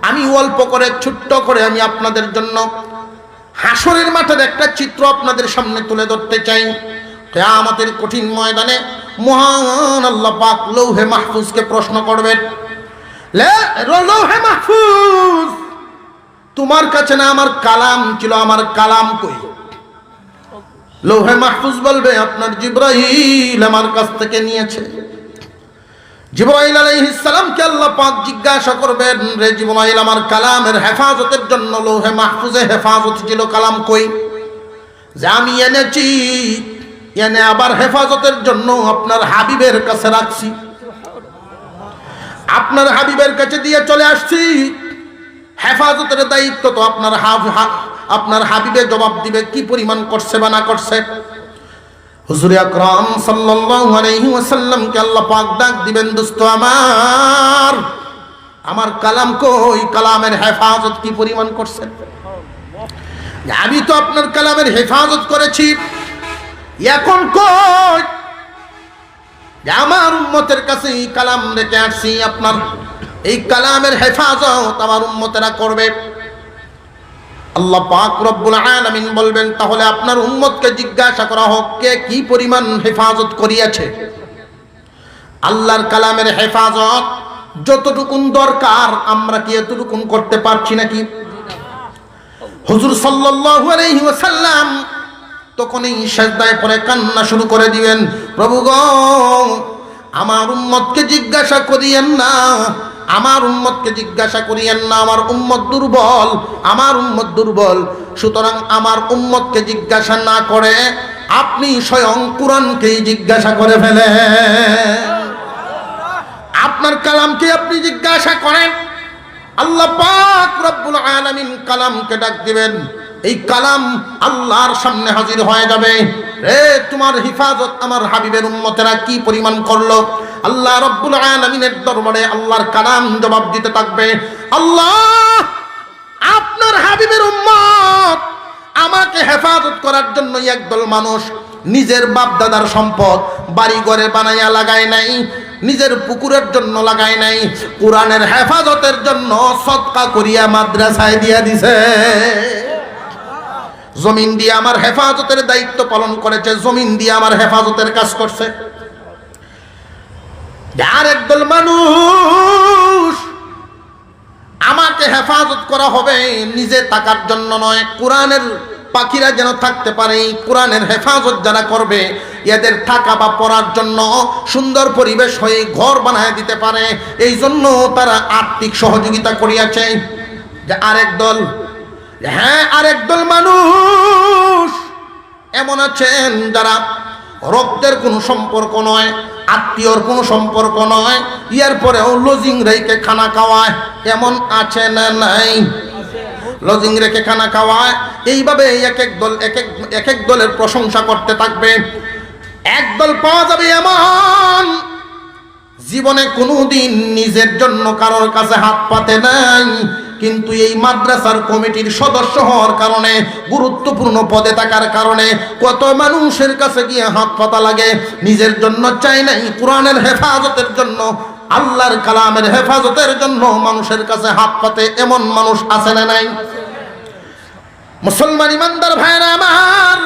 আমি অল্প করে ছোট্ট করে আমি আপনাদের জন্য হাসরের মাঠের একটা চিত্র আপনাদের সামনে তুলে ধরতে চাই। কিয়ামতের কঠিন ময়দানে মহান আল্লাহ পাক লৌহে মাহফুজকে প্রশ্ন করবেন, লৌহে মাহফুজ, তোমার কাছে না আমার কালাম ছিল, আমার কালাম কই? লৌহে মাহফুজ বলবে, আপনার জিবরাইল আমার কাছ থেকে নিয়েছে। জিবরাইল আলাইহিস সালামকে আল্লাহ পাক জিজ্ঞাসা করবেন, রে জিবরাইল, আমার কালামের হেফাজতের জন্য লৌহে মাহফুজে হেফাজত ছিল, কালাম কই? যে আমি এনেছি, এনে আবার হেফাজতের জন্য আপনার হাবিবের কাছে রাখছি, আপনার হাবিবের কাছে দিয়ে চলে আসছি। হেফাজতের দায়িত্ব তো আপনার হাবিবে জবাব দিবে কি পরিমাণ করছে বা না করছে। হুজুর আকরাম সাল্লাল্লাহু আলাইহি ওয়াসাল্লামকে আল্লাহ পাক ডাক দিবেন, দোস্ত আমার কালাম কই? কালামের হেফাজত কি পরিমাণ করছেন? আমি তো আপনার কালামের হেফাজত করেছি, এখন কই? আমার উম্মতের কাছে এই কালাম রেখে আসছি, আপনার এই কালামের হেফাজত আমার উম্মতেরা করবে। আল্লাহ পাক রব্বুল আলামিন বলবেন, তাহলে আপনার উম্মতকে জিজ্ঞাসা করা হোক, কে কি পরিমাণ হেফাজত করিয়াছে? আল্লাহর কালামের হেফাজত যতটুকুন দরকার আমরা কি এতটুকুন করতে পারছি নাকি? হুজুর সাল্লাল্লাহু আলাইহি ওয়াসাল্লাম তখনই সিজদায় পড়ে কান্না শুরু করে দিবেন, প্রভু গো, আমার উম্মতকে জিজ্ঞাসা করিয়েন না, আমার উম্মতকে জিজ্ঞাসা করিয়েন না, আমার উম্মত দুর্বল, আমার উম্মত দুর্বল। সুতরাং আমার উম্মতকে জিজ্ঞাসা না করে আপনি স্বয়ং কুরআনকেই জিজ্ঞাসা করে ফেলেন, আপনার কালামকে আপনি জিজ্ঞাসা করেন। আল্লাহ পাক রব্বুল আলামিন কালামকে ডাক দিবেন, এই কালাম আল্লাহর সামনে হাজির হয়ে যাবে। রে তোমার হিফাজত আমার হাবিবের উম্মতেরা কি পরিমাণ করলো? আল্লাহ রব্বুল আলামিনের দরবারে আল্লাহর কালাম জবাব দিতে থাকবে, আল্লাহ, আপনার হাবিবের উম্মত আমাকে হেফাজত করার জন্য একদল মানুষ নিজের বাপ দাদার সম্পদ বাড়ি ঘরে বানাইয়া লাগায় নাই, নিজের পুকুরের জন্য লাগায় নাই, কোরআনের হেফাজতের জন্য সদকা করিয়া মাদ্রাসায় দিয়া দিছে। জমিন দিয়ে আমার হেফাজতের দায়িত্ব পালন করেছে, জমিন দিয়ে আমার হেফাজতের কাজ করছে। আর একদল মানুষ আমাকে হেফাজত করা হবে নিজে থাকার জন্য নয়, কোরআনের পাখিরা যেন থাকতে পারে, কোরআনের হেফাজত যারা করবে এদের থাকা বা পড়ার জন্য সুন্দর পরিবেশ হয়ে ঘর বানায় দিতে পারে, এই জন্য তারা আর্থিক সহযোগিতা করিয়াছে। যে আরেক দল, হ্যাঁ, আরেক দল মানুষ এমন আছেন যারা রক্তের কোনো সম্পর্ক নয়, আত্মীয়র কোনো সম্পর্ক নয়, ইয়ার পরেও লজিং রেখে খানা খাওয়ায়, এমন আছে না নাই? লজিং রেখে খানা খাওয়ায়। এইভাবে এক এক দলের প্রশংসা করতে থাকবে। একদল পাওয়া যাবে এমন জীবনে কোনোদিন নিজের জন্য কারোর কাছে হাত পাতে নাই, কিন্তু এই মাদ্রাসার কমিটির সদস্য হওয়ার কারণে, গুরুত্বপূর্ণ পদে থাকার কারণে কত মানুষের কাছে গিয়ে হাত পাতা লাগে, নিজের জন্য চাই নাই, কোরআনের হেফাজতের জন্য, আল্লাহর কালামের হেফাজতের জন্য মানুষের কাছে হাত পাতে এমন মানুষ আছে না নাই? মুসলমান ইমানদার ভাইরা আমার,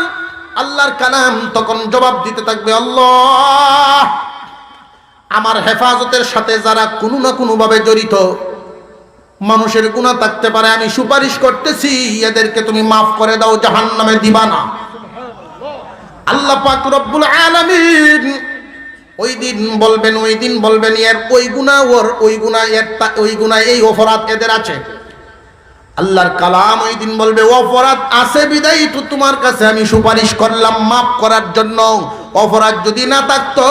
আল্লাহর কালাম তখন জবাব দিতে থাকবে, আল্লাহ, আমার হেফাজতের সাথে যারা কোনো না কোনো ভাবে জড়িত, মানুষের গুনাহ থাকতে পারে, আমি সুপারিশ করতেছি এদেরকে তুমি মাফ করে দাও, জাহান্নামে দিবা না। আল্লাহ পাক রব্বুল আলামিন ওই দিন বলবেন এর ওই গুনাহ, ওই গুনাহ, এই অপরাধ এদের আছে। আল্লাহর কালাম ওই দিন বলবে, অপরাধ আছে বিদায়ী তো তোমার কাছে আমি সুপারিশ করলাম মাফ করার জন্য, অপরাধ যদি না থাকতো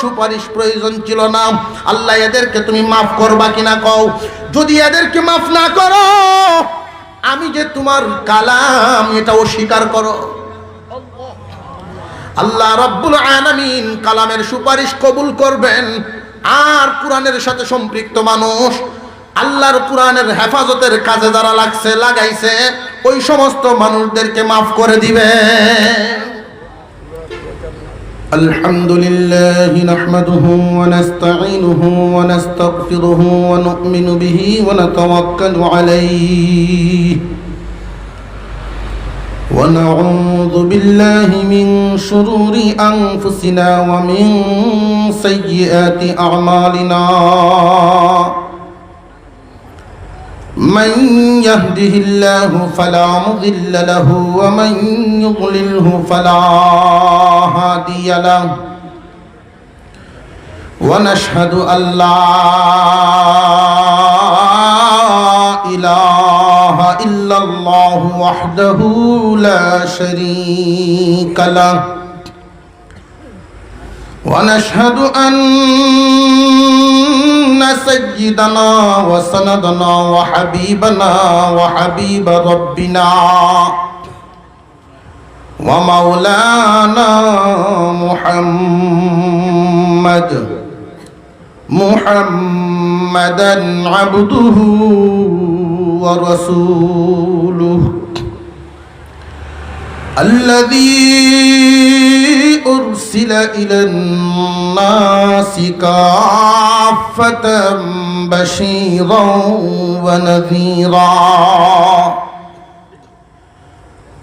সুপারিশ প্রয়োজন ছিল না। আল্লাহ, এদেরকে তুমি মাফ করবা কিনা কও। যদি এদেরকে মাফ না করো, আমি যে তোমার কালাম এটা অস্বীকার করো। আল্লাহ রাব্বুল আলামিন কালামের সুপারিশ কবুল করবেন, আর কোরআনের সাথে সম্পৃক্ত মানুষ, আল্লাহর কোরআনের হেফাজতের কাজে যারা লাগাইছে ওই সমস্ত মানুষদেরকে মাফ করে দিবে। الحمد لله نحمده ونستعينه ونستغفره ونؤمن به ونتوكل عليه ونعوذ بالله من شرور أنفسنا ومن سيئات أعمالنا من يهده الله فلا مضل له ومن يضلله فلا هادي له ونشهد أن لا إله إلا الله وحده لا شريك له ونشهد أن سيدنا وسندنا وحبيبنا وحبيب ربنا ومولانا محمدا عبده ورسوله الذي أرسل إلى الناس كافة بشيرا ونذيرا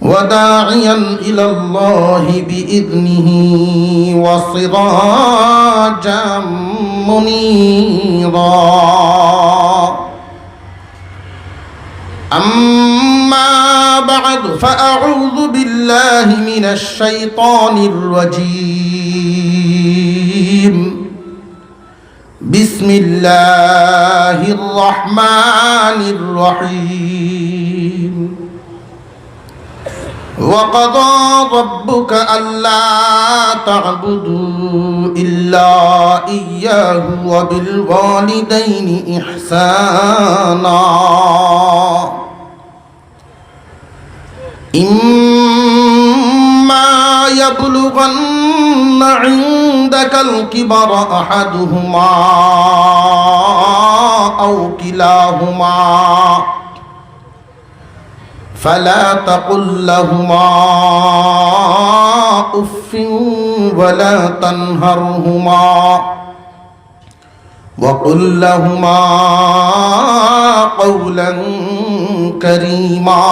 وداعيا إلى الله بإذنه وسراجا منيرا أما بعد فأعوذ بالله من الشيطان الرجيم بسم الله الرحمن الرحيم وقضى ربك ألا تعبدوا إلا إياه وبالوالدين إحسانا إما يبلغن عندك الكبر أحدهما أو كلاهما فلا تقل لهما أف ولا تنهرهما وقل لهما قولا كريما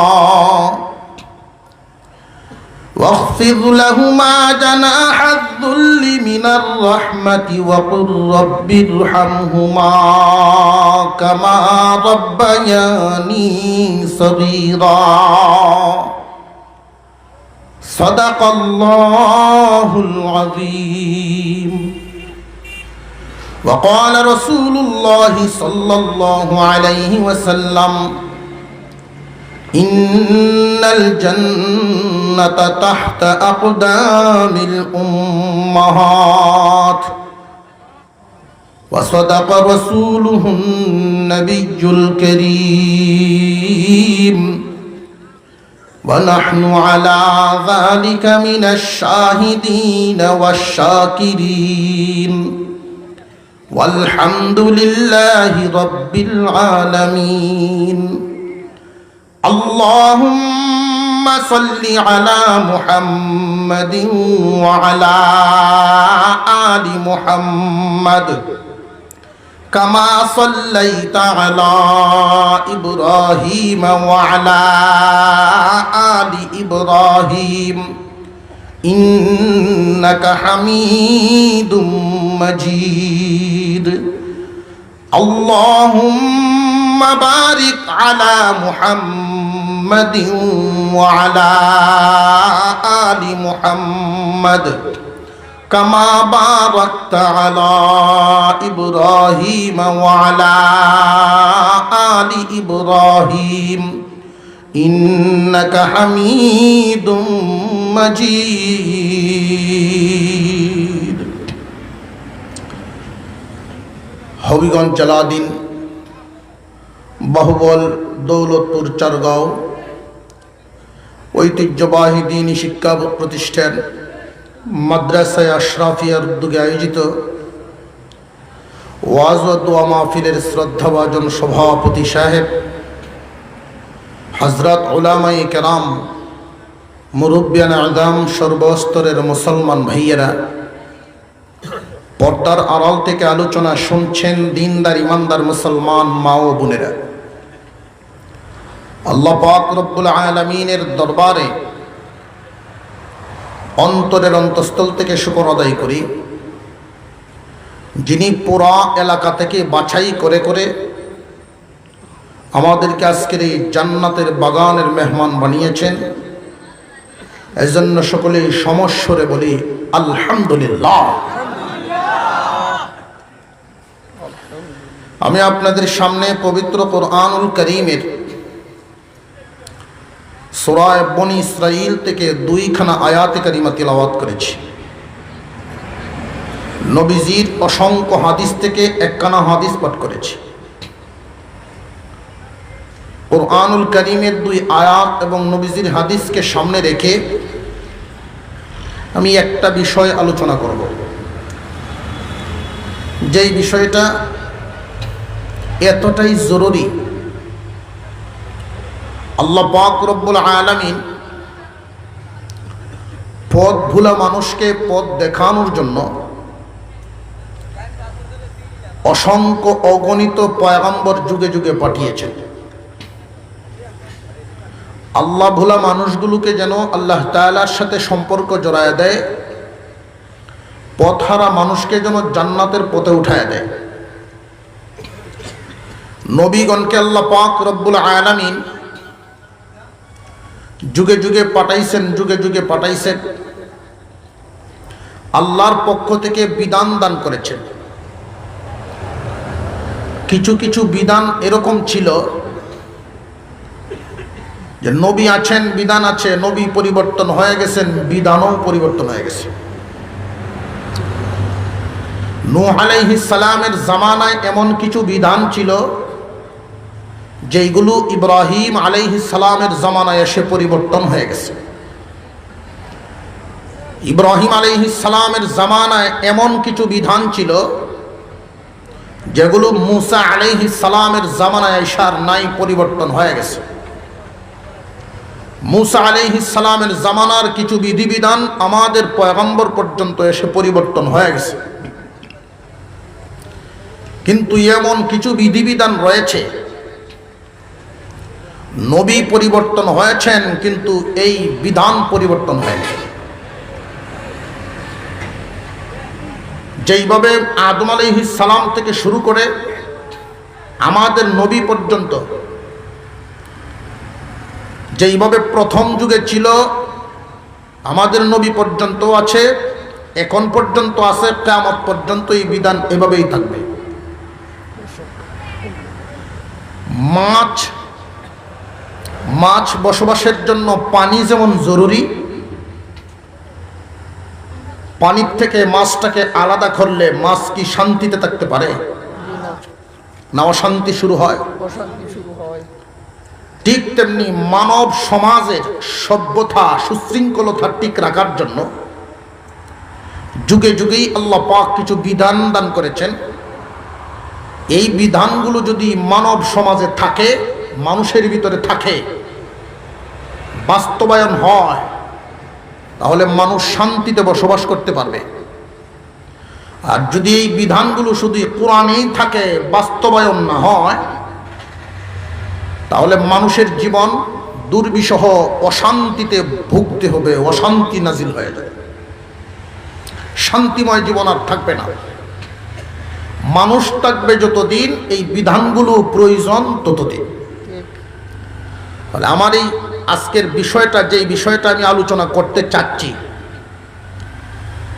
واخفض لهما جناح الذل من الرحمة وقل رب ارحمهما كما ربياني صغيرا صدق الله العظيم وقال رسول الله صلى الله عليه وسلم إن الجنة تحت أقدام الأمهات وصدق رسوله النبي الكريم ونحن على ذلك من الشاهدين والشاكرين والحمد لله رب العالمين اللهم صل على محمد وعلى آل محمد كما صليت على إبراهيم وعلى آل إبراهيم إنك حميد مجيد اللهم بارك على محمد وعلى آل محمد كما باركت على إبراهيم وعلى آل إبراهيم إنك حميد مجيد হবিগঞ্জ জালাদিন বাহুবল দৌলতপুর চারগাঁও ঐতিহ্যবাহী দ্বীনি শিক্ষা প্রতিষ্ঠান মাদ্রাসায়ে আশরাফিয়ার উদ্যোগে আয়োজিত ওয়াজ ও দোয়া মাহফিলের শ্রদ্ধাভাজন সভাপতি সাহেব হযরত উলামায়ে কেরাম মুরব্বিয়ান আযম সর্বস্তরের মুসলমান ভাইয়েরা পর্দার আড়াল থেকে আলোচনা শুনছেন দিনদার ইমানদার মুসলমান মা ও বোনেরা, আল্লাহ পাক রব্বুল আলামিনের দরবারে অন্তরের অন্তঃস্থল থেকে শুকর আদায় করি, যিনি পুরা এলাকা থেকে বাছাই করে করে আমাদেরকে আজকের এই জান্নাতের বাগানের মেহমান বানিয়েছেন। এজন্য সকলে সমস্বরে বলি আলহামদুলিল্লাহ। আমি আপনাদের সামনে পবিত্র কোরআনুল কারীমের সূরা বনী ইসরাঈল থেকে 2খানা আয়াতে কারিমা তিলাওয়াত করেছি। নবীজির অসংখ্য হাদিস থেকে 1খানা হাদিস পাঠ করেছি। কোরআনুল কারীমের 2 আয়াত এবং নবীজির হাদিসকে সামনে রেখে আমি একটা বিষয় আলোচনা করব, যেই বিষয়টা এতটাই জরুরি। আল্লাহ পাক রব্বুল আলামিন পথ ভুলা মানুষকে পথ দেখানোর জন্য অসংখ্য অগণিত পয়গম্বর যুগে যুগে পাঠিয়েছেন। আল্লাহ ভোলা মানুষগুলোকে যেন আল্লাহ তাআলার সাথে সম্পর্ক জড়ায় দেয়, পথহারা মানুষকে যেন জান্নাতের পথে উঠায় দেয়। নবীগণকে আল্লাহ পাক রব্বুল আলামিন যুগে যুগে পাঠাইছেন, যুগে যুগে পাঠাইছেন। আল্লাহর পক্ষ থেকে বিধান দান করেছেন। কিছু কিছু বিধান এরকম ছিল যে নবী আছেন, বিধান আছে, নবী পরিবর্তন হয়ে গেছেন, বিধানও পরিবর্তন হয়ে গেছে। নূহ আলাইহিস সালামের জামানায় এমন কিছু বিধান ছিল যেইগুলো ইব্রাহিম আলাইহিস সালামের জামানায় এসে পরিবর্তন হয়ে গেছে। ইব্রাহিম আলাইহিস সালামের জামানায় এমন কিছু বিধান ছিল যেগুলো মুসা আলাইহিস সালামের জামানায় এসার নাই, পরিবর্তন হয়ে গেছে। মুসা আলাইহিস সালামের জামানার কিছু বিধিবিধান আমাদের পয়গম্বর পর্যন্ত এসে পরিবর্তন হয়ে গেছে। কিন্তু এমন কিছু বিধিবিধান রয়েছে নবী পরিবর্তন হয়েছেন কিন্তু এই বিধান পরিবর্তন হয়নি। যেইভাবে আদম আলাইহিস সালাম থেকে শুরু করে আমাদের নবী পর্যন্ত যেইভাবে প্রথম যুগে ছিল, আমাদের নবী পর্যন্ত আছে, এখন পর্যন্ত আছে, কিয়ামত পর্যন্ত এই বিধান এভাবেই থাকবে। মাছ বসবাসের জন্য পানি যেমন জরুরি, পানির থেকে মাছটাকে আলাদা করলে মাছ কি শান্তিতে থাকতে পারে? না, অশান্তি শুরু হয়। ঠিক তেমনি মানব সমাজের সভ্যতা সুশৃঙ্খলতা ঠিক রাখার জন্য যুগে যুগেই আল্লাহ পাক কিছু বিধান দান করেছেন। এই বিধানগুলো যদি মানব সমাজে থাকে, মানুষের ভিতরে থাকে, বাস্তবায়ন হয়, তাহলে মানুষ শান্তিতে বসবাস করতে পারবে। আর যদি এই বিধানগুলো শুধু কোরআনেই থাকে, বাস্তবায়ন না হয়, তাহলে মানুষের জীবন দুর্বিষহ অশান্তিতে ভুগতে হবে, অশান্তি নাজিল হয়ে যাবে, শান্তিময় জীবন আর থাকবে না। মানুষ থাকবে যতদিন, এই বিধানগুলো প্রয়োজন ততদিন। তাহলে আমার এই আজকের বিষয়টা, যেই বিষয়টা আমি আলোচনা করতে চাচ্ছি,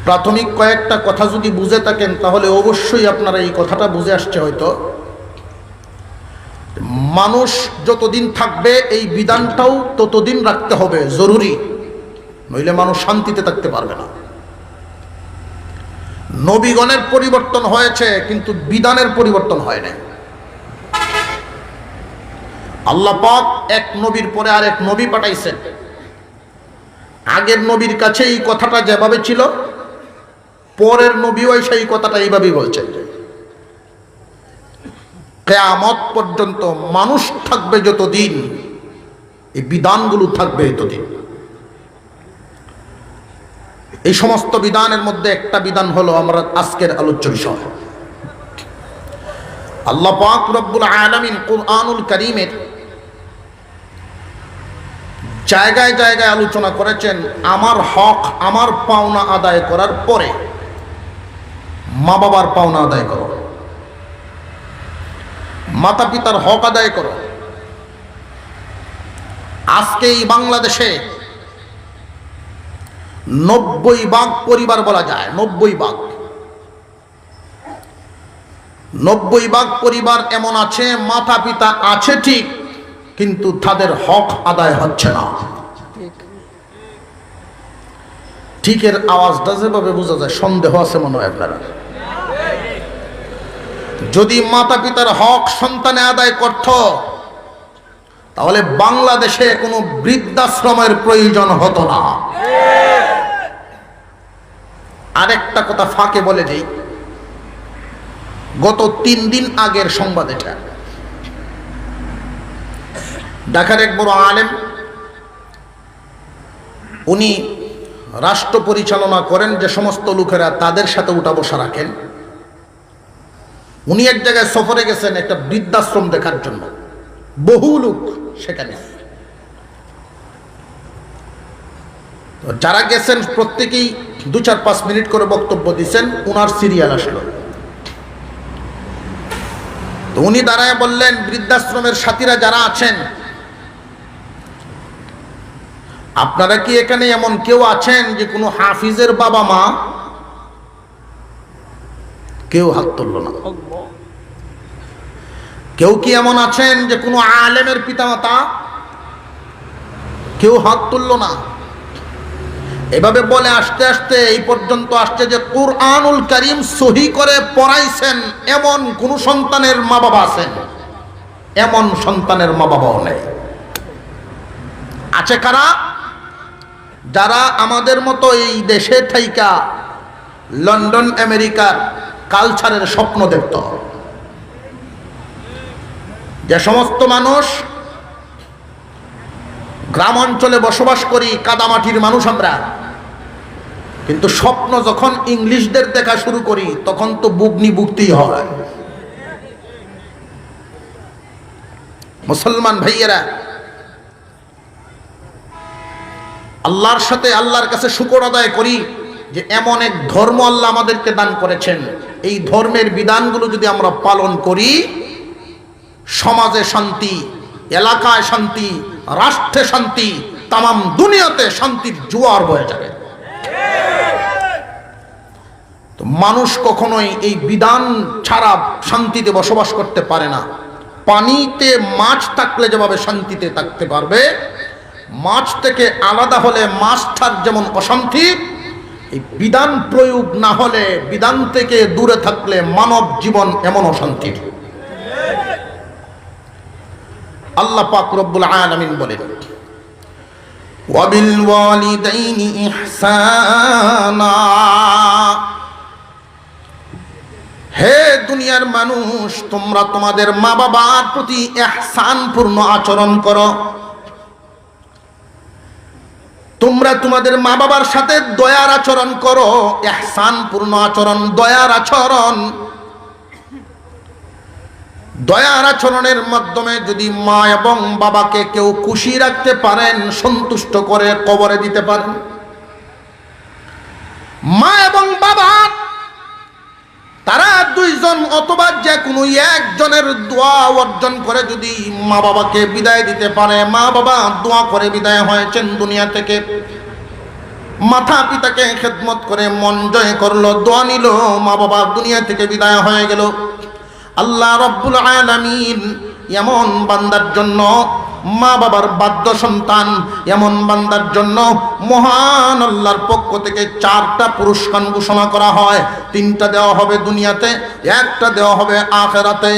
প্রাথমিক কয়েকটা কথা যদি বুঝে থাকেন তাহলে অবশ্যই আপনারা এই কথাটা বুঝে আসছে। হয়তো মানুষ যতদিন থাকবে এই বিধানটাও ততদিন রাখতে হবে, জরুরি, নইলে মানুষ শান্তিতে থাকতে পারবে না। নবীগণের পরিবর্তন হয়েছে কিন্তু বিধানের পরিবর্তন হয় নাই। আল্লাহ পাক এক নবীর পরে আরেক নবী পাঠাইছেন। আগের নবীর কাছে এই কথাটা যেভাবে ছিল, পরের নবীও সেই কথাটা এইভাবেই বলছেন। কিয়ামত পর্যন্ত মানুষ থাকবে যতদিন, এই বিধানগুলো থাকবে ততদিন। এই সমস্ত বিধানের মধ্যে একটা বিধান হলো আমরা আজকের আলোচ্য বিষয়। আল্লাহ পাক রব্বুল আলামিন কুরআনুল কারীমের জায়গায় জায়গায় আলোচনা করেছেন আমার হক, আমার পাওনা আদায় করার পরে মা বাবার পাওনা আদায় করো, মাতা পিতার হক আদায় করো। আজকে এই বাংলাদেশে 90% পরিবার বলা যায়, 90% পরিবার এমন আছে, মাতা পিতা আছে ঠিক, কিন্তু তাদের হক আদায় হচ্ছে না। ঠিকের আওয়াজটা যেভাবে বোঝা যায় সন্দেহ আছে মনে হয় আপনারা। যদি মাতা পিতার হক সন্তানে আদায় করত তাহলে বাংলাদেশে কোনো বৃদ্ধাশ্রমের প্রয়োজন হতো না। আরেকটা কথা ফাঁকে বলে দেই, গত 3 দিন আগের সংবাদ এটা। ঢাকার এক বড় আলেম, উনি রাষ্ট্র পরিচালনা করেন, যে সমস্ত লোকেরা তাদের সাথে উঠা বসা রাখেন। উনি এক জায়গায় সফরে গেছেন একটা বৃদ্ধাশ্রম দেখার জন্য, বহু লোক সেখানে। যারা গেছেন প্রত্যেকেই 2-4-5 মিনিট করে বক্তব্য দিচ্ছেন, উনার সিরিয়াল আসলো। তো উনি দাঁড়ায় বললেন, বৃদ্ধাশ্রমের সাথীরা যারা আছেন, আপনারা কি এখানে এমন কেউ আছেন যে কোনো হাফিজের বাবা মা? কেউ হাত তুলল না। কেউ কি এমন আছেন যে কোনো আলেমের পিতামাতা? কেউ হাত তুলল না। এভাবে বলে আস্তে আস্তে এই পর্যন্ত আসছে যে কুরআনুল কারীম সহি করে পড়াইছেন এমন কোন সন্তানের মা বাবা আছেন? এমন সন্তানের মা বাবাও নেই। আছে কারা? যারা আমাদের মতো এই দেশে থাইকা লন্ডন আমেরিকার কালচারের স্বপ্ন দেখত। যে সমস্ত মানুষ গ্রাম অঞ্চলে বসবাস করি, কাদামাটির মানুষ আমরা, কিন্তু স্বপ্ন যখন ইংলিশদের দেখা শুরু করি তখন তো বুগনি বুগতেই হয়। মুসলমান ভাইয়েরা, আল্লাহর সাথে আল্লাহর কাছে শুকর আদায় করি যে এমন এক ধর্ম আল্লাহ আমাদেরকে দান করেছেন। এই ধর্মের বিধানগুলো যদি আমরা পালন করি, সমাজে শান্তি, এলাকায় শান্তি, রাষ্ট্রে শান্তি, তামাম দুনিয়াতে শান্তির জোয়ার বয়ে যাবে। তো মানুষ কখনোই এই বিধান ছাড়া শান্তিতে বসবাস করতে পারে না। পানিতে মাছ থাকলে যেভাবে শান্তিতে থাকতে পারবে, মাছ থেকে আলাদা হলে মাছটার যেমন অশান্তি, এই বিধান প্রয়োগ না হলে, বিধান থেকে দূরে থাকলে মানব জীবন এমন অশান্তির। আল্লাহ পাক রব্বুল আলামিন বলেন, ওয়াবিল ওয়ালিদাইনি ইহসানা। হে দুনিয়ার মানুষ, তোমরা তোমাদের মা বাবার প্রতি ইহসানপূর্ণ আচরণ করো। তোমরা তোমাদের মা বাবার সাথে দয়ার আচরণ করো। ইহসানপূর্ণ আচরণ, দয়ার আচরণ। দয়ার আচরণের মাধ্যমে যদি মা এবং বাবাকে কেউ খুশি রাখতে পারেন, সন্তুষ্ট করে কবরে দিতে পারেন। মা এবং বাবা তারা দুইজন অথবা যে কোনো একজনের দোয়া অর্জন করে যদি মা বাবাকে বিদায় দিতে পারে, মা বাবা দোয়া করে বিদায় হয়েছেন দুনিয়া থেকে, মাতা পিতাকে খেদমত করে মন জয় করলো, দোয়া নিল, মা বাবা দুনিয়া থেকে বিদায় হয়ে গেল। আল্লাহ রব্বুল আলামিন এমন বান্দার জন্য, মা বাবার বাধ্য সন্তান এমন বান্দার জন্য মহান আল্লাহর পক্ষ থেকে 4টা পুরস্কার ঘোষণা করা হয়। 3টা দেওয়া হবে দুনিয়াতে, 1টা দেওয়া হবে আখিরাতে।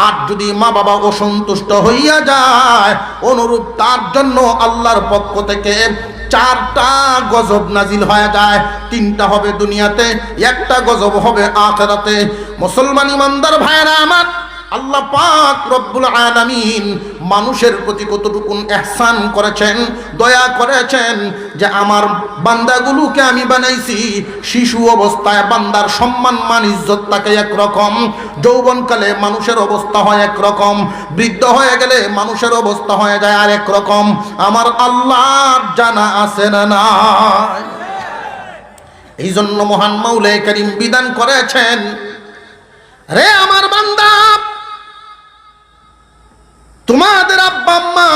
আর যদি মা বাবা অসন্তুষ্ট হইয়া যায়, অনুরূপ তার জন্য আল্লাহর পক্ষ থেকে 4টা গজব নাজিল হয়ে যায়। 3টা হবে দুনিয়াতে, 1টা গজব হবে আখিরাতে। মুসলমান ইমানদার ভাইরা আমার, আল্লাহ পাক রব্বুল আলামিন মানুষের প্রতি কতটুকুন ইহসান করেছেন, দয়া করেছেন যে আমার বান্দাগুলোকে আমি বানাইছি শিশু অবস্থায় বান্দার সম্মান মান ইজ্জত থাকে একরকম, যৌবনকালে মানুষের অবস্থা হয় একরকম, বৃদ্ধ হয়ে গেলে মানুষের অবস্থা হয়ে যায় আরেক রকম। আমার আল্লাহর জানা আছে না নাই? এই জন্য মহান মাওলাই কারীম বিধান করেছেন, রে আমার বান্দা, তোমাদের আব্বা আম্মা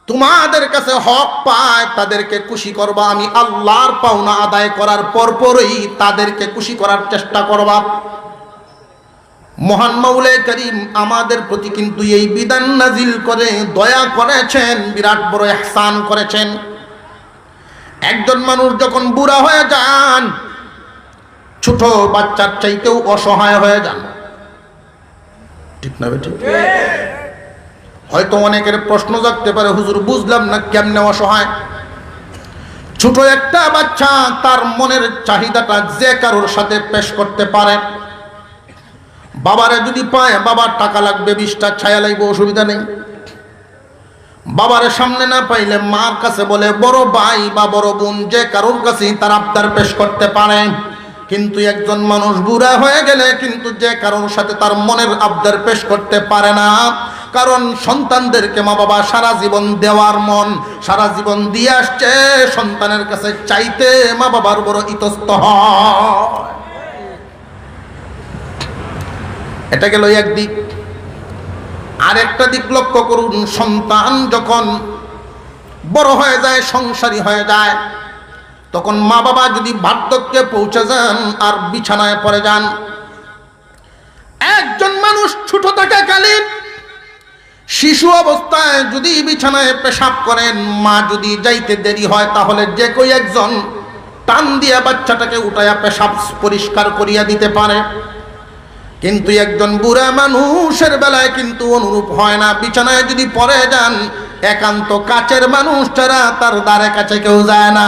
তোমাদের কাছে হক পায়, তাদেরকে খুশি করবা। আমি আল্লাহর পাওনা আদায় করার পরপরই তাদেরকে খুশি করার চেষ্টা করবা। মহান মাওলাই কারীম আমাদের প্রতি কিন্তু এই বিধান নাজিল করে দয়া করেছেন, বিরাট বড় ইহসান করেছেন। একজন মানুষ যখন বুড়া হয়ে যান, ছোট বাচ্চার চাইতেও অসহায় হয়ে যান, ঠিক না বেঠিক? হয়তো অনেকের প্রশ্ন জাগতে পারে, হুজুর বুঝলাম না কেমনে অসহায়? ছোট একটা বাচ্চা তার মনের চাহিদাটা যে কারোর সাথে পেশ করতে পারে। বাবারে যদি পায়, বাবার টাকা লাগবে 20টা ছায়া লাগবে, অসুবিধা নেই। বাবারে সামনে না পাইলে মার কাছে বলে, বড় ভাই বা বড় বোন যে কারোর কাছে তার আবদার পেশ করতে পারে। কিন্তু একজন মানুষ বুড়া হয়ে গেলে কিন্তু যে কারোর সাথে তার মনের আবদার পেশ করতে পারে না, কারণ সন্তানদেরকে মা বাবা সারা জীবন দেওয়ার মন, সারা জীবন দিয়ে আসছে, সন্তানের কাছে চাইতে মা বাবার বড় ইতস্ত হয়। এটা গেল একদিক। আরেকটা দিক লক্ষ্য করুন, সন্তান যখন বড় হয়ে যায়, সংসারী হয়ে যায়, তখন মা বাবা যদি বার্ধক্যে পৌঁছে যান আর বিছানায় পড়ে যান, একজন মানুষ ছোট থাকাকালীন শিশু অবস্থায় যদি বিছানায় পেশাব করেন, মা যদি যাইতে দেরি হয়, তাহলে যে কই একজন টান দিয়া বাচ্চাটাকে উঠাইয়া পেশাব পরিষ্কার করিয়া দিতে পারে। কিন্তু একজন বুড়া মানুষের বেলায় কিন্তু অনুরূপ হয় না। বিছানায় যদি পড়ে যান, একান্ত কাছের মানুষ ছাড়া তার দ্বারে কাছে কেউ যায় না।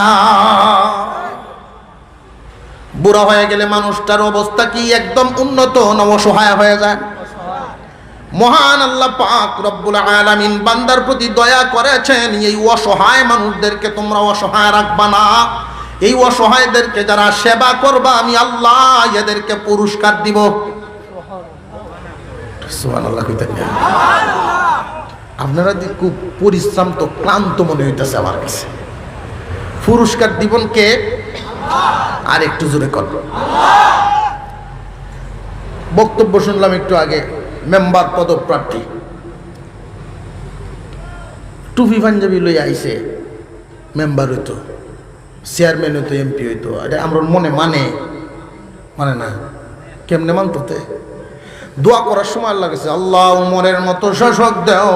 বুড়া হয়ে গেলে মানুষটার অবস্থা কি একদম উন্নত না অসহায় হয়ে যায়? মহান আল্লাহ পাক রব্বুল আলামিন বান্দার প্রতি দয়া করেছেন, এই অসহায় মানুষদেরকে তোমরা অসহায় রাখবা না। এই অসহায়দেরকে যারা সেবা করবা, আমি আল্লাহ এদেরকে পুরস্কার দিব। সুবহানাল্লাহ। আপনারা খুব পরিশ্রাম তো ক্লান্ত মনে হইতেছে আমার কাছে। পুরস্কার দিবেন কে? আর একটু জোরে কর। বক্তব্য শুনলাম একটু আগে, মেম্বার পদপ্রার্থী টুপি পাঞ্জাবি লই আইছে, মেম্বার হইতো, চেয়ারম্যান হইতো, এমপি হইতো। এটা আমরা মনে মানে না, কেমনে মানতে? দোয়া করার সময় আল্লাহ কাছে, আল্লাহ উমরের মতো শাসক দেও।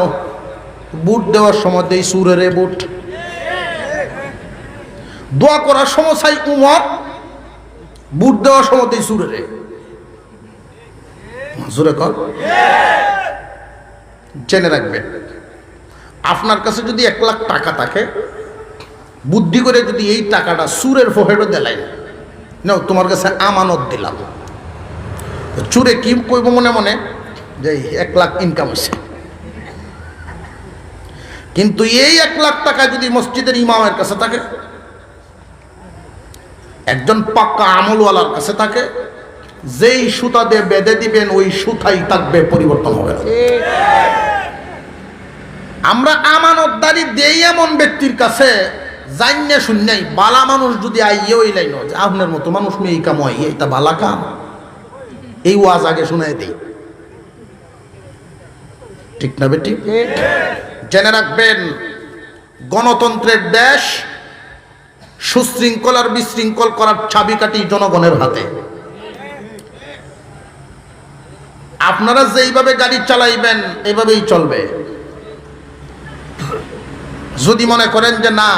বুট দেওয়ার সময় দেই সুরের বুট। দোয়া করার সময় চাই উমর, বুট দেওয়ার সময় দেই সুরের। জোরে কর। জেনে রাখবেন, আপনার কাছে যদি 1 লাখ টাকা থাকে, বুদ্ধি করে যদি এই টাকাটা সুরের ফহেডও দেলাই নাও, তোমার কাছে আমানত দিলাম, চুরে কি কইব মনে মনে যে 1 লাখ ইনকাম হয়েছে। কিন্তু এই 1 লাখ টাকা যদি মসজিদের ইমামের কাছে থাকে, একজন পাক্কা আমলওয়ালার কাছে থাকে, যেই সুতা দিয়ে বেঁধে দিবেন ওই সুতাই থাকবে, পরিবর্তন হবে না। আমরা আমানতদারি দেই এমন ব্যক্তির কাছে, জান্নে শুননাই বালা মানুষ যদি আইয়ে ওই লাইন যে আপনার মতো মানুষ মেয়ে এই কাম হয়, এইটা বালা কাম, এই ওয়াজ আগে শোনায় দেই, ঠিক না বেটি? জেনে রাখবেন, গণতন্ত্রের দেশ, সুশৃঙ্খল আর বিশৃঙ্খল করার চাবিকাঠি জনগণের হাতে। আপনারা যেইভাবে গাড়ি চালাইবেন এইভাবেই চলবে। যদি মনে করেন যে না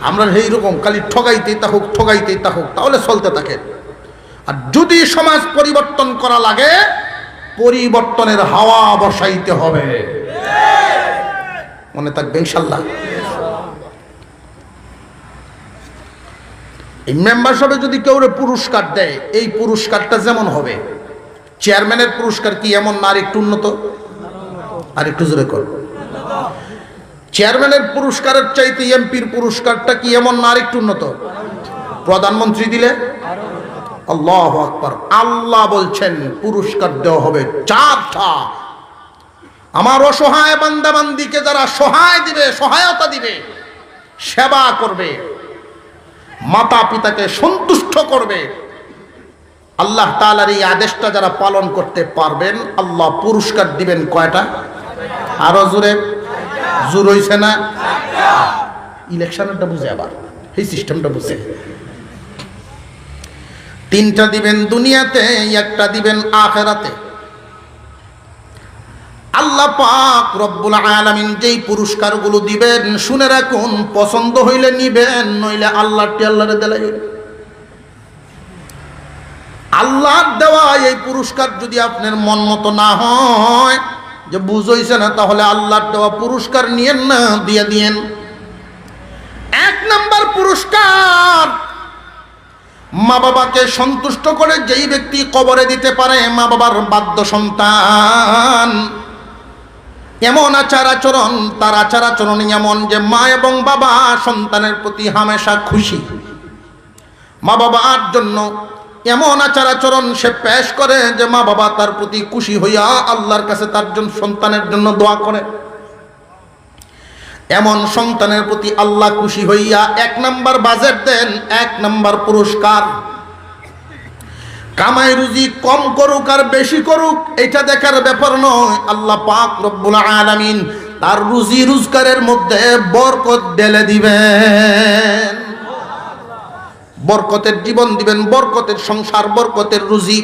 আমরা এইরকম খালি ঠগাইতেই থাকুক, তাহলে চলতে থাকে। আর যদি সমাজ পরিবর্তন করা লাগে, পরিবর্তনের হাওয়া বসাইতে হবে, মনে থাকবে ইনশাল্লাহ। এই মেম্বারশিপে যদি কেউ পুরস্কার দেয়, এই পুরস্কারটা যেমন হবে, চেয়ারম্যানের পুরস্কার কি এমন না আর একটু উন্নত? আর একটু জোরে কর। চেয়ারম্যানের পুরস্কারের চাইতে এমপির পুরস্কারটা কি এমন না আর একটু উন্নত? প্রধানমন্ত্রী দিলে আল্লাহু আকবার, আল্লাহ বলছেন পুরস্কার দেওয়া হবে 4টা। আমার অসহায় বান্দাবান্দিকে যারা সহায় দিবে, সহায়তা দিবে, সেবা করবে, মাতা পিতাকে সন্তুষ্ট করবে, আল্লাহ তাআলার এই আদেশটা যারা পালন করতে পারবেন, আল্লাহ পুরস্কার দিবেন কয়টা? আরো জোরে, জোর হইছে না? ইলেকশনটা বুঝে, আবার এই সিস্টেমটা বুঝে। 3টা দিবেন দুনিয়াতে, 1টা দিবেন আখিরাতে। আল্লাহ পাক রব্বুল আলামিন যেই পুরস্কারগুলো দিবেন, শুনে রাখুন, পছন্দ হইলে নিবেন, নইলে আল্লাহটি আল্লাহরে দেলাই। আল্লাহর দেওয়া এই পুরস্কার যদি আপনার মন মতো না হয়, যে বুঝইছে না, তাহলে আল্লাহর দেওয়া পুরস্কার নিয়েন না, দিয়ে দিয়েন। 1 নাম্বার পুরস্কার, মা বাবাকে সন্তুষ্ট করে যেই ব্যক্তি কবরে দিতে পারে মা বাবার বাধ্য সন্তান, এমন আচার আচরণ, তার আচার আচরণ এমন যে মা এবং বাবা সন্তানের প্রতি হামেশা খুশি। মা বাবার জন্য এমন আচার আচরণ সে পেশ করে যে মা বাবা তার প্রতি খুশি হইয়া আল্লাহর কাছে তার জন্য, সন্তানের জন্য দোয়া করে। এমন সন্তানের প্রতি আল্লাহ খুশি হইয়া 1 নাম্বার বাজেট দেন, 1 নাম্বার পুরস্কার। কামাই রুজি কম করুক আর বেশি করুক এটা দেখার ব্যাপার নয়, আল্লাহ পাক রব্বুল আলামিন তার রুজি রোজগারের মধ্যে বরকত ঢেলে দিবেন, বরকতের জীবন দিবেন, বরকতের সংসার, বরকতের রুজি।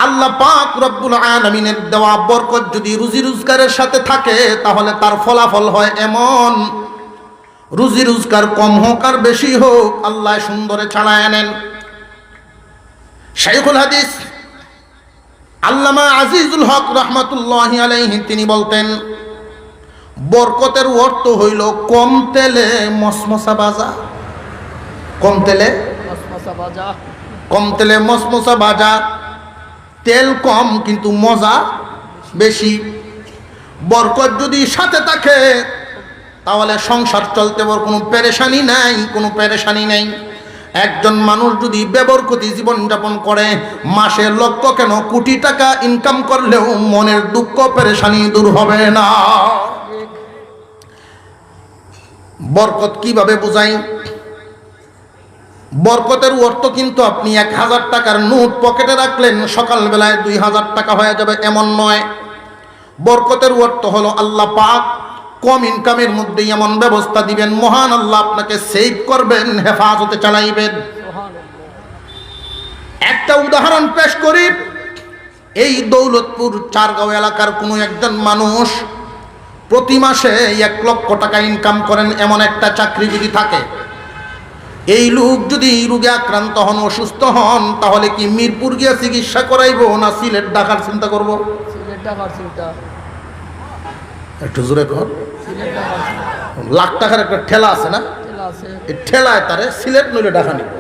আল্লাহ পাক রব্বুল আলামিনের দেওয়া বরকত যদি রুজি রোজগারের সাথে থাকে, তাহলে তার ফলাফল হয় এমন, রুজি রোজগার কম হোক আর বেশি হোক, আল্লাহ সুন্দরে ছাড়ায় আনেন। শাইখুল হাদিস আল্লামা আজিজুল হক রাহমাতুল্লাহি আলাইহি তিনি বলতেন, বরকতের অর্থ হইল কম তেলে মসমসা ভাজা। কম তেলে মসমসা ভাজা, কম তেলে মসমসা ভাজা, তেল কম কিন্তু মজা বেশি। বরকত যদি সাথে থাকে তাহলে সংসার চলতে বড় কোনো পেরেশানি নাই, কোনো পেরেশানি নাই। একজন মানুষ যদি বেবরকতি জীবনযাপন করে, মাসে লক্ষ কেন কোটি টাকা ইনকাম করলেও মনের দুঃখ পেরেশানি দূর হবে না। বরকত কিভাবে বোঝাই? বরকতের অর্থ কিন্তু আপনি 1000 টাকার নোট পকেটে রাখলেন, সকালবেলায় 2000 টাকা হয়ে যাবে এমন নয়। বরকতের অর্থ হলো আল্লাহ পাক কম ইনকামের মধ্যে এমন ব্যবস্থা দিবেন, মহান আল্লাহ আপনাকে সেভ করবেন, হেফাজতে চালাইবেন। একটা উদাহরণ পেশ করি। এই দৌলতপুর চারগাঁও এলাকার কোনো একজন মানুষ প্রতি মাসে 1 লক্ষ টাকা ইনকাম করেন, এমন একটা চাকরি যদি থাকে, এই লোক যদি রোগে আক্রান্ত হন, অসুস্থ হন, তাহলে কি মিরপুর গিয়ে চিকিৎসা করাইব না সিলেট ঢাকার চিন্তা করব? সিলেট ঢাকার চিন্তা। একটু জোরে কর। লাখ টাকার একটা ঠেলা আছে না, এই ঠেলায় তারে সিলেট নইলে ঢাকা নিব,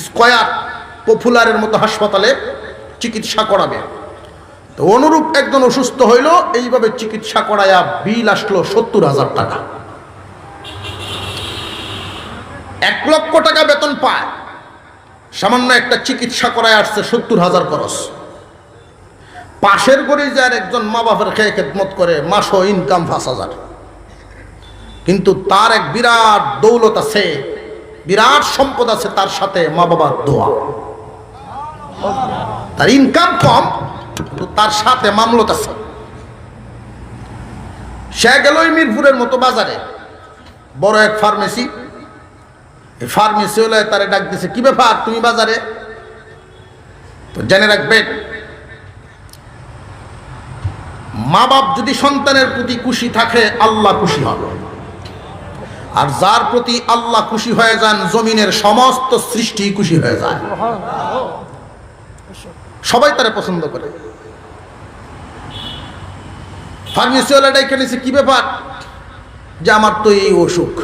স্কয়ার পপুলারের মতো হাসপাতালে চিকিৎসা করাবে। তো অনুরূপ একজন অসুস্থ হইল, এইভাবে চিকিৎসা করায়া বিল আসলো 70,000 টাকা। 1 লক্ষ টাকা বেতন পায়, সামান্য একটা চিকিৎসা করায় আসছে 70,000 খরচ। পাশের গরিজার একজন মা বাপের খেয়ে খেদমত করে, মাসও ইনকাম 5,000, কিন্তু তার এক বিরাট দৌলত আছে, বিরাট সম্পদ আছে, তার সাথে মা বাবার দোয়া। তার ইনকাম কম কিন্তু তার সাথে মামলত আছে। সে গেল মিরপুরের মতো বাজারে, বড় এক ফার্মেসি। এই ফার্মেসি হলে তারে ডাক দিছে, কি ব্যাপার তুমি বাজারে? তো জেনে রাখবে, মা বাপ যদি সন্তানের প্রতি খুশি থাকে, আল্লাহ খুশি হবে। আর যার প্রতি আল্লাহ খুশি হয়ে যান, জমিনের সমস্ত সৃষ্টি খুশি হয়ে যায়, সবাই তারে পছন্দ করে। ফার্মেসিওয়ালা ডাইকে নিছে, কি ব্যাপার? যে আমার তো এই অসুখ,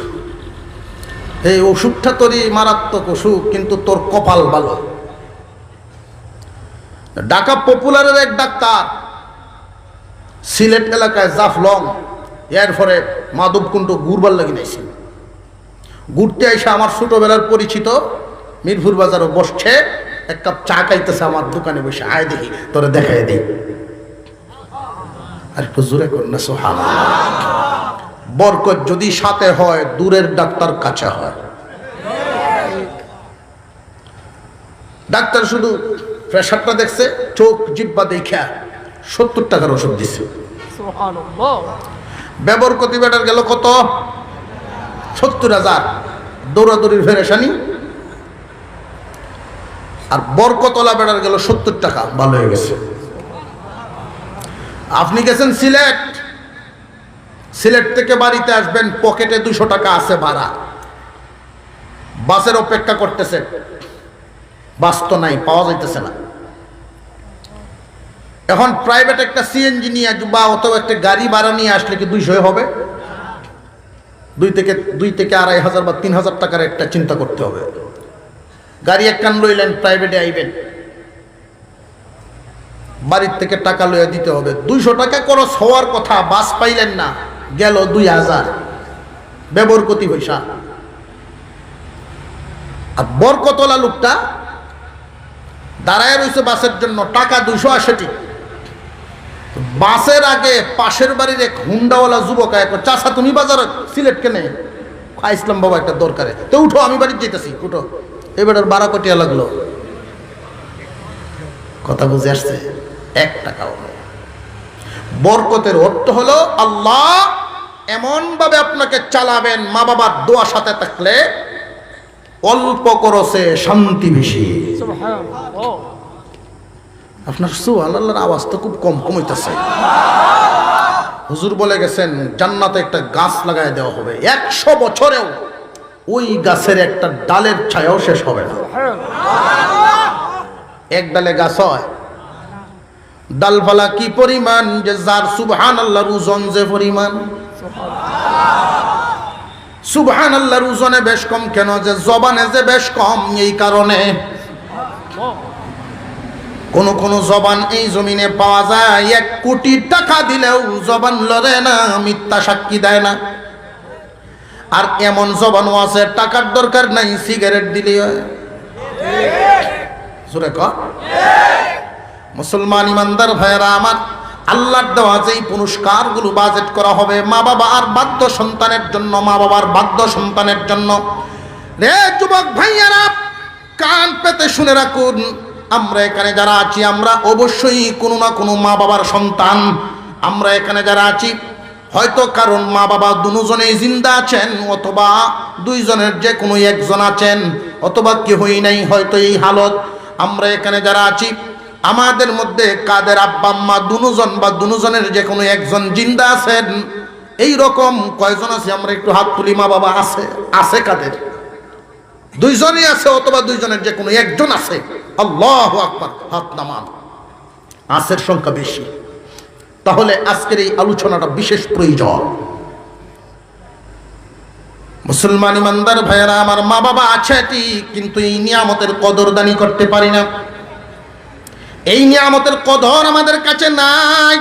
এই অসুখটা তোরই মারাত্মক অসুখ, কিন্তু তোর কপাল ভালো, ঢাকা পপুলারের এক ডাক্তার সিলেট এলাকায় জাফলং এরপরে মাধবকুণ্ড ঘুরবার লাগি নাইছে। ঘুরতে এসে আমার ছোটবেলার পরিচিত মিরপুর বাজারও বসছে, এক কাপ চা খাইতেছে আমার দোকানে বসে, আয় দেখি তোরে দেখাই দিই। আর একটু জোরে কর না সুবহানাল্লাহ। বরকত যদি সাথে হয় দূরের ডাক্তার কাছে হয়। ডাক্তার শুধু প্রেশারটা দেখছে, চোখ জিব্বা দেখা 70 টাকার ওষুধ দিছে। বেবরকতি বেটার গেল কত? 70,000। দৌড়াদৌড়ির ফেরেশানি। আর বরকতলা বেটার গেল 70 টাকা, ভালো হয়ে গেছে। আপনি গেছেন সিলেট, সিলেট থেকে বাড়িতে আসবেন, পকেটে 200 টাকা আছে ভাড়া, বাসের অপেক্ষা করতেছে, বাস তো নাই, পাওয়া যাইতেছে না। এখন প্রাইভেট একটা সিএনজি নিয়ে বা অথবা একটা গাড়ি ভাড়া নিয়ে আসলে কি 200 হবে? 2 থেকে 2,500 বা 3,000 টাকার একটা চিন্তা করতে হবে। গাড়ি একখান লইলেন, প্রাইভেটে আইবেন, বাড়ির থেকে টাকা লইয়া দিতে হবে। 200 টাকা খরচ হওয়ার কথা, বাস পাইলেন না, গেল 2,000 বেবরকতি পয়সা। আর বরকতলা লোকটা দাঁড়ায় রয়েছে বাসের জন্য, টাকা 280। বাসের আগে পাশের বাড়ির এক হুন্ডাওয়ালা যুবক এক, চাচা তুমি বাজার সিলেট কেনে? ইসলাম বাবা একটা দরকারে, তো উঠো আমি বাড়িতে যেতেছি, উঠো। এবার 12 কোটিয়া লাগলো। কথা বুঝে আসছে? 1 টাকাও নয়। বরকতের অর্থ হলো আল্লাহ এমন ভাবে আপনাকে চালাবেন, মা বাবার দোয়া সাথে থাকলে অল্প খরচে শান্তি বেশি। আপনার সুবহানাল্লাহর আওয়াজ তো খুব কম হইতেছে। হুজুর বলে গেছেন জান্নাতে একটা গাছ লাগায় দেওয়া হবে, 100 বছরেও ওই গাছের একটা ডালের ছায়াও শেষ হবে না। এক ডালে গাছ হয়, ডালপালা কি পরিমাণ যে যার সুবহানাল্লাহর ওজন যে পরিমাণ। সুবহানাল্লাহর ওজনে বেশ কম কেন? যে জবানে যে বেশ কম, এই কারণে। কোন জবান এই জমিনে পাওয়া যায় 1 কোটি টাকা দিলেও জবান লড়ে না, মিথ্যা সাক্ষী দেয় না। আর এমন জবানও আছে টাকার দরকার নাই, সিগারেট দিলেই হয়। জোরে কর। মুসলমান ইমানদার ভাইয়েরা আমার, আল্লাহর দেওয়া যেই পুরস্কারগুলো বাজেট করা হবে মা বাবা আর বাধ্য সন্তানের জন্য, মা বাবার বাধ্য সন্তানের জন্য। রে যুবক ভাইয়ারা, কান পেতে শুনে রাখুন, আমরা এখানে যারা আছি আমরা অবশ্যই কোনো না কোনো মা বাবার সন্তান। আমরা এখানে যারা আছি হয়তো কারণ মা বাবা দুজনেই জিন্দা আছেন, অথবা 2 জনের যে কোনো একজন আছেন, অথবা কেউই নাই, হয়তো এই হালত। আমরা এখানে যারা আছি আমাদের মধ্যে কাদের আব্বা আম্মা দুজন বা দুজনের যে কোনো একজন জিন্দা আছেন, এই রকম কয়জন আছে? আমরা একটু হাত তুলি। মা বাবা আছে? আছে কাদের? 2 জনই আছে, অথবা 2 জনের যে কোনো একজন আছে। আল্লাহু আকবার, হাত নামান। আছের সংখ্যা বেশি। তাহলে আজকের এই আলোচনাটা বিশেষ প্রয়োজন। মুসলমান ইমানদার ভাইয়েরা আমার, মা বাবা আছে ঠিক, কিন্তু এই নিয়ামতের কদরদানি করতে পারি না। এই নিয়ামতের কদর আমাদের কাছে নাই।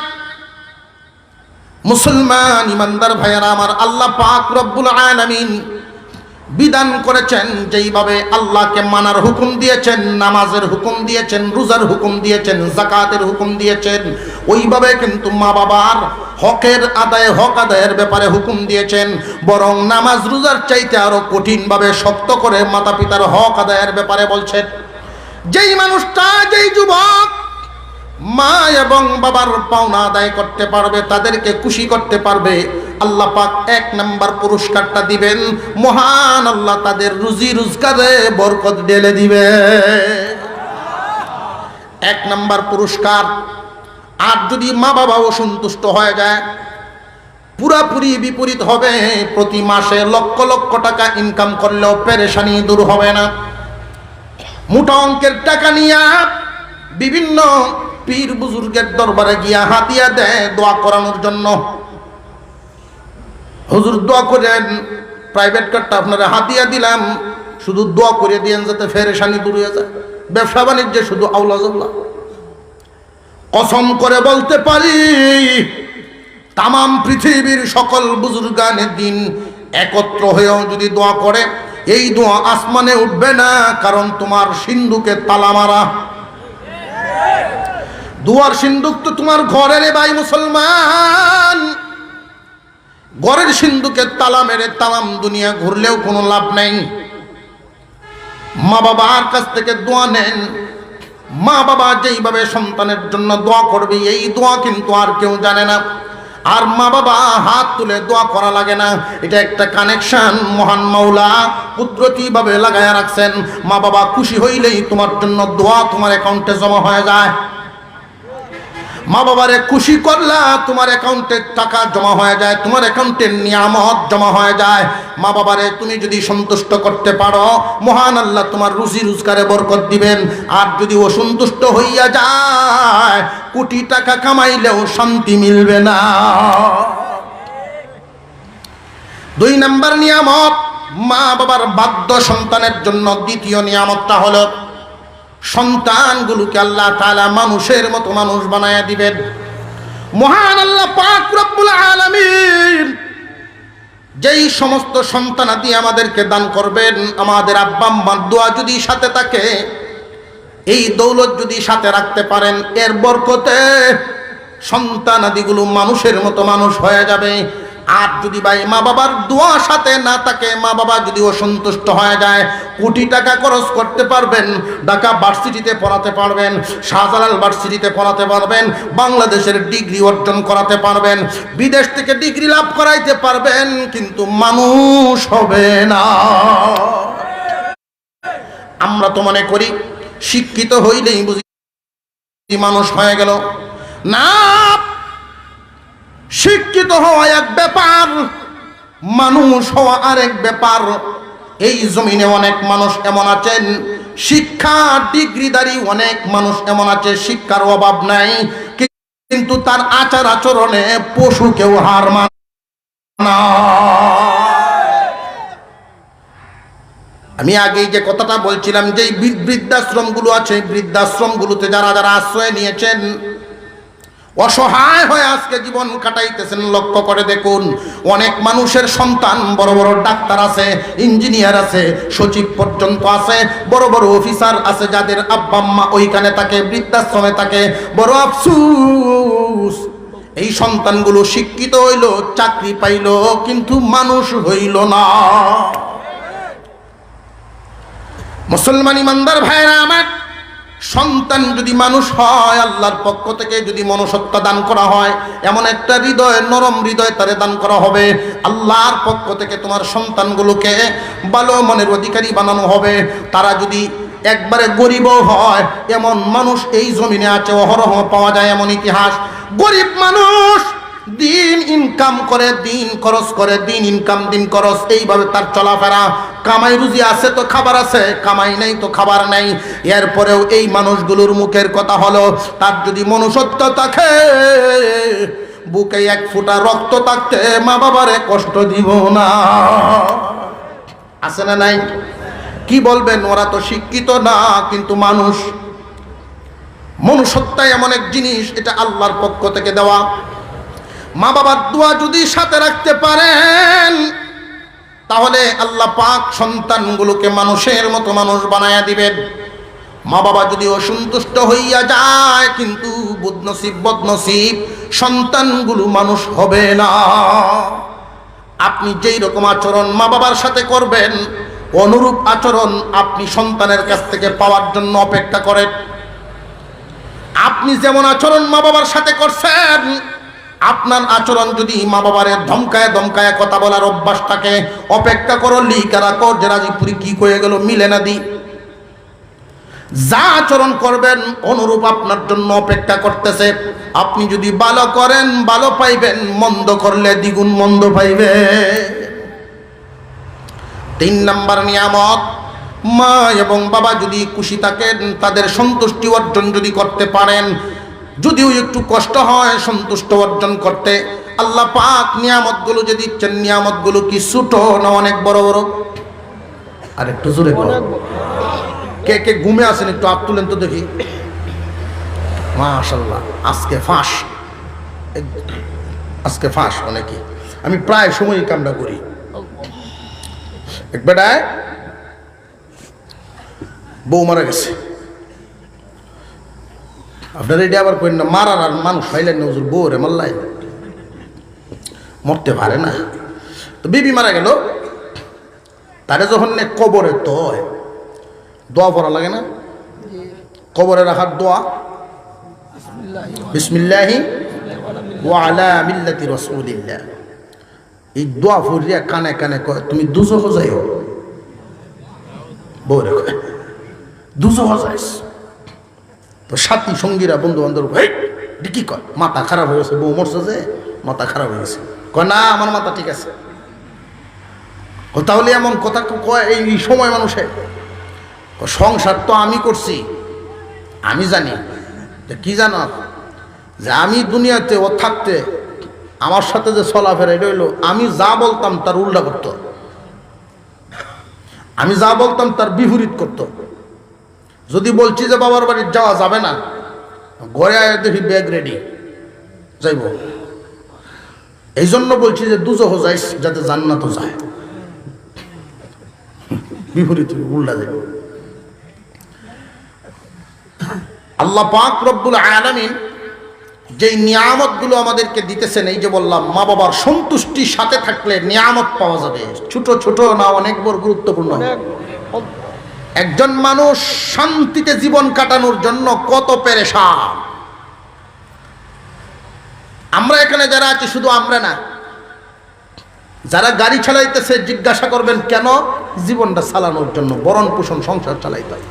মুসলমান ইমানদার ভাইয়েরা আমার, আল্লাহ পাক রব্বুল আলামিন বিধান করেছেন, যেইভাবে আল্লাহকে মানার হুকুম দিয়েছেন, নামাজের হুকুম দিয়েছেন, রোজার হুকুম দিয়েছেন, যাকাতের হুকুম দিয়েছেন, ওইভাবে কিন্তু মা বাবার হক আদায়ের ব্যাপারে হুকুম দিয়েছেন। বরং নামাজ রোজার চাইতে আরো কঠিনভাবে শক্ত করে মাতা পিতার হক আদায়ের ব্যাপারে বলছেন। যেই মানুষটা, যেই যুবক মা এবং বাবার পাওনা আদায় করতে পারবে, তাদেরকে খুশি করতে পারবে, আল্লাহ পাক 1 নাম্বার পুরস্কারটা দিবেন, মহান আল্লাহ তাদের রুজি রোজগারে বরকত ঢেলে দিবে। 1 নাম্বার পুরস্কার। আর যদি মা বাবাও সন্তুষ্ট হয়ে যায়, পুরাপুরি বিপরীত হবে। প্রতি মাসে লক্ষ লক্ষ টাকা ইনকাম করলেও পেরেশানি দূর হবে না। মোটা অঙ্কের টাকা নিয়ে বিভিন্ন পীর বুজুর্গের দরবারে গিয়া হাতিয়া দেয় দোয়া করানোর জন্য। হুজুর দোয়া করেন, প্রাইভেট কারটা আপনারা হাতিয়া দিলাম, শুধু দোয়া করে দিয়েন যাতে পেরেশানি দূর হয়ে যায়। ব্যবসা বাণিজ্যে শুধু আউলা জল্লা, কসম করে বলতে পারি তাম পৃথিবীর সকল বুজুর্গানে দিন একত্র হয়েও যদি দোয়া করে এই দোয়া আসমানে উঠবে না, কারণ তোমার সিন্ধুকে তালা মারা। দুয়ার সিন্ধুক তো তোমার ঘরের ভাই মুসলমান, ঘরের সিন্ধুকে তালা মেরে তাম দুনিয়া ঘুরলেও কোনো লাভ নেই। মা বাবার কাছ থেকে দোয়া নেন, মা বাবা যেইভাবে সন্তানের জন্য দোয়া করবে এই দোয়া কিন্তু আর কেউ জানে না। আর মা বাবা হাত তুলে দোয়া করা লাগে না, এটা একটা কানেকশন মহান মাওলা কুদরতি ভাবে লাগায়া রাখছেন। মা বাবা খুশি হইলেই তোমার জন্য দোয়া তোমার অ্যাকাউন্টে জমা হয়ে যায়। মা বাবারে খুশি করলা তোমার অ্যাকাউন্টে টাকা জমা হয়ে যায়, তোমার অ্যাকাউন্টে নিয়ামত জমা হয়ে যায়। মা বাবারে তুমি যদি সন্তুষ্ট করতে পারো মহান আল্লাহ তোমার রুজি রোজগারে বরকত দিবেন। আর যদি অসন্তুষ্ট হইয়া যায় কোটি টাকা কামাইলেও শান্তি মিলবে না। 2 নাম্বার নিয়ামত মা বাবার বাধ্য সন্তানের জন্য। দ্বিতীয় নিয়ামতটা হলো সন্তানগুলোকে আল্লাহ তাআলা মানুষের মতো মানুষ বানায়া দিবেন। মহান আল্লাহ পাক রব্বুল আলামিন যেই সমস্ত সন্তানাদি আমাদেরকে দান করবেন, আমাদের আব্বা আম্মার দোয়া যদি সাথে থাকে, এই দৌলত যদি সাথে রাখতে পারেন, এর বরকতে সন্তানাদিগুলো মানুষের মতো মানুষ হয়ে যাবে। আর যদি ভাই মা বাবার দোয়া সাথে না থাকে, মা বাবা যদি অসন্তুষ্ট হয়ে যায়, কোটি টাকা খরচ করতে পারবেন, ঢাকা ভার্সিটিতে পড়াতে পারবেন, শাহজালাল ভার্সিটিতে পড়াতে পারবেন, বাংলাদেশের ডিগ্রি অর্জন করাতে পারবেন, বিদেশ থেকে ডিগ্রি লাভ করাইতে পারবেন, কিন্তু মানুষ হবে না। আমরা তো মনে করি শিক্ষিত হইলেই বুঝি মানুষ হয়ে গেল। না, শিক্ষিত হওয়া এক ব্যাপার, মানুষ হওয়া আরেক ব্যাপার। এই জমিনে অনেক মানুষ এমন আছেন শিক্ষা ডিগ্রিধারী, অনেক মানুষ এমন আছে শিক্ষার অভাব নাই, কিন্তু তার আচার আচরণে পশু কেউ হার মানে না। আমি আগেই যে কথাটা বলছিলাম যে বৃদ্ধাশ্রমগুলো আছে, বৃদ্ধাশ্রমগুলোতে যারা যারা আশ্রয় নিয়েছেন, অসহায় হয়ে আজকে জীবন কাটাইতেছেন, লক্ষ্য করে দেখুন অনেক মানুষের সন্তান বড় বড় ডাক্তার আছে, ইঞ্জিনিয়ার আছে, সচিব পর্যন্ত আছে, বড় বড় অফিসার আছে, যাদের আব্বা আম্মা ওইখানে থাকে, বৃদ্ধাশ্রমে থাকে। বড় আফসোস, এই সন্তানগুলো শিক্ষিত হইল, চাকরি পাইল, কিন্তু মানুষ হইল না। মুসলমান ইমানদার ভাইরা আমার, সন্তান যদি মানুষ হয়, আল্লাহর পক্ষ থেকে যদি মনুষ্যত্ব দান করা হয়, এমন একটা হৃদয়, নরম হৃদয় তারে দান করা হবে। আল্লাহর পক্ষ থেকে তোমার সন্তানগুলোকে ভালো মনের অধিকারী বানানো হবে। তারা যদি একবারে গরিবও হয়, এমন মানুষ এই জমিনে আছে, অহরহ পাওয়া যায় এমন ইতিহাস। গরিব মানুষ দিন ইনকাম করে, দিন খরচ করে, দিন ইনকাম দিন খরচ, এইভাবে তার চলাফেরা। কামাই রুজি আছে তো খাবার আছে, কামাই নাই তো খাবার নাই। এরপরেও এই মানুষগুলোর মুখের কথা হলো, তার যদি মনুষ্যত্ব থাকে, বুকে 1 ফোঁটা রক্ত থাকতে মা বাবারে কষ্ট দিব না। আছে না নাই? কি বলবেন, ওরা তো শিক্ষিত না, কিন্তু মানুষ। মনুষ্যত্ব এমন এক জিনিস, এটা আল্লাহর পক্ষ থেকে দেওয়া। মা বাবার দোয়া যদি সাথে রাখতে পারেন, তাহলে আল্লাহ পাক সন্তানগুলোকে মানুষের মতো মানুষ বানায়া দিবেন। মা বাবা যদি অসন্তুষ্ট হইয়া যায়, কিন্তু বদনসিব সন্তানগুলো মানুষ হবে না। আপনি যেই রকম আচরণ মা বাবার সাথে করবেন, অনুরূপ আচরণ আপনি সন্তানের কাছ থেকে পাওয়ার জন্য অপেক্ষা করেন। আপনি যেমন আচরণ মা বাবার সাথে করছেন, আপনার আচরণ যদি মা বাবারে ধমকায় ধমকায় কথা বলার অভ্যাসটাকে, অপেক্ষা করো, লিখা রাখো, যে রাজীপুরি কি হয়ে গেল মিলে না দি। যা আচরণ করবেন অনুরূপ আপনার জন্য অপেক্ষা করতেছে। আপনি যদি ভালো করেন ভালো পাইবেন, মন্দ করলে দ্বিগুণ মন্দ পাইবে। 3 নাম্বার নিয়ামত, মা এবং বাবা যদি খুশি থাকেন, তাদের সন্তুষ্টি অর্জন যদি করতে পারেন, যদিও একটু কষ্ট হয় সন্তুষ্ট অর্জন করতে। আল্লাহ পাক নিয়ামতগুলো যে দিচ্ছেন, নিয়ামতগুলো কি ছোট না অনেক বড় বড়? আর একটু জোরে বলো। কে কে ঘুমে আছেন একটু হাত তুলেন তো দেখি। মাশাআল্লাহ, আজকে ফাঁস, আজকে ফাঁস অনেকে। আমি প্রায় সময় কামটা করি। এক বেটায় বউ মারা গেছে। আপনার এটা আবার করেন না, মারার আর মানুষ হইলেন না, হুজুর বউ রে মাল্লাই মরতে পারে না। তো বিবি মারা গেল, তারে যখন কবরে তো দোয়া পড়া লাগে না, কবরে রাখার দোয়া, বিসমিল্লাহি ওয়া আলা মিল্লাতি রাসূলিল্লাহ, এই দোয়া পড়িয়া কানে কানে কয় তুমি দুজখ যাইও। বউরে কয় দুজখ যাইস। তো সাথী সঙ্গীরা বন্ধু বান্ধব কি কয় মাথা খারাপ হয়ে গেছে, বউ মরছে যে মাথা খারাপ হয়ে গেছে। কয় না আমার মাথা ঠিক আছে। তাহলে এমন কথা কয় এই সময় মানুষে? সংসার তো আমি করছি, আমি জানি। কি জানো যে আমি দুনিয়াতে ও থাকতে আমার সাথে যে চলাফেরা এটা হইলো, আমি যা বলতাম তার উল্টা করতো, আমি যা বলতাম তার বিপরীত করতো। যদি বলছি যে বাবার বাড়ি যাওয়া যাবে না, ঘরে আয় দেখি ব্যাগ রেডি, যাইব। এই জন্য বলছি যে দুজহ যাইস যাতে জান্নাতও যায়, বিপরীত উল্টা যাইব। আল্লাহ পাক রব্বুল আলামিন যেই নিয়ামতগুলো আমাদেরকে দিতেছেন, এই যে বললাম মা বাবার সন্তুষ্টির সাথে থাকলে নিয়ামত পাওয়া যাবে। ছোট ছোট না, অনেক বড় গুরুত্বপূর্ণ। একজন মানুষ শান্তিতে জীবন কাটানোর জন্য কত পেরেশান। আমরা এখানে যারা আছি, শুধু আমরা না, যারা গাড়ি চালাইতেছে জিজ্ঞাসা করবেন কেন? জীবনটা চালানোর জন্য, ভরণ পোষণ সংসার চালাইতে হয়।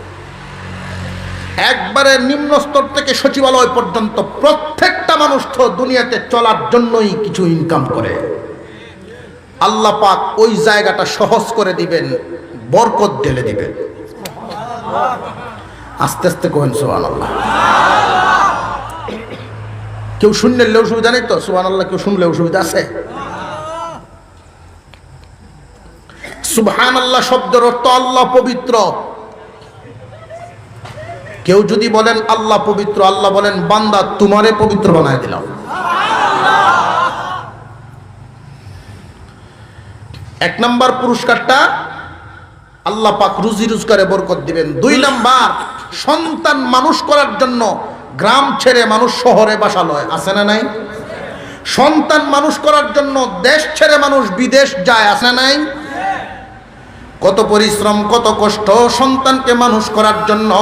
একবারে নিম্ন স্তর থেকে সচিবালয় পর্যন্ত প্রত্যেকটা মানুষ তো দুনিয়াতে চলার জন্যই কিছু ইনকাম করে। আল্লাহ পাক ওই জায়গাটা সহজ করে দিবেন, বরকত ঢেলে দিবেন। আস্তে আস্তে কহেন সুবহানাল্লাহ। কেউ শুনলে অসুবিধা নেই তো? সুবহানাল্লাহ কেউ শুনলে অসুবিধা আছে? সুবহানাল্লাহ শব্দের অর্থ আল্লাহ পবিত্র। কেউ যদি বলেন আল্লাহ পবিত্র, আল্লাহ বলেন বান্দা তোমারে পবিত্র বানায় দিলাম। এক নাম্বার পুরস্কারটা আল্লাহ পাক রুজি রোজগারে বরকত দিবেন। দুই নাম্বার, সন্তান মানুষ করার জন্য গ্রাম ছেড়ে মানুষ শহরে বাসা লয়, আছে না নাই? সন্তান মানুষ করার জন্য দেশ ছেড়ে মানুষ বিদেশ যায়, আছে না নাই? কত পরিশ্রম, কত কষ্ট সন্তানকে মানুষ করার জন্য।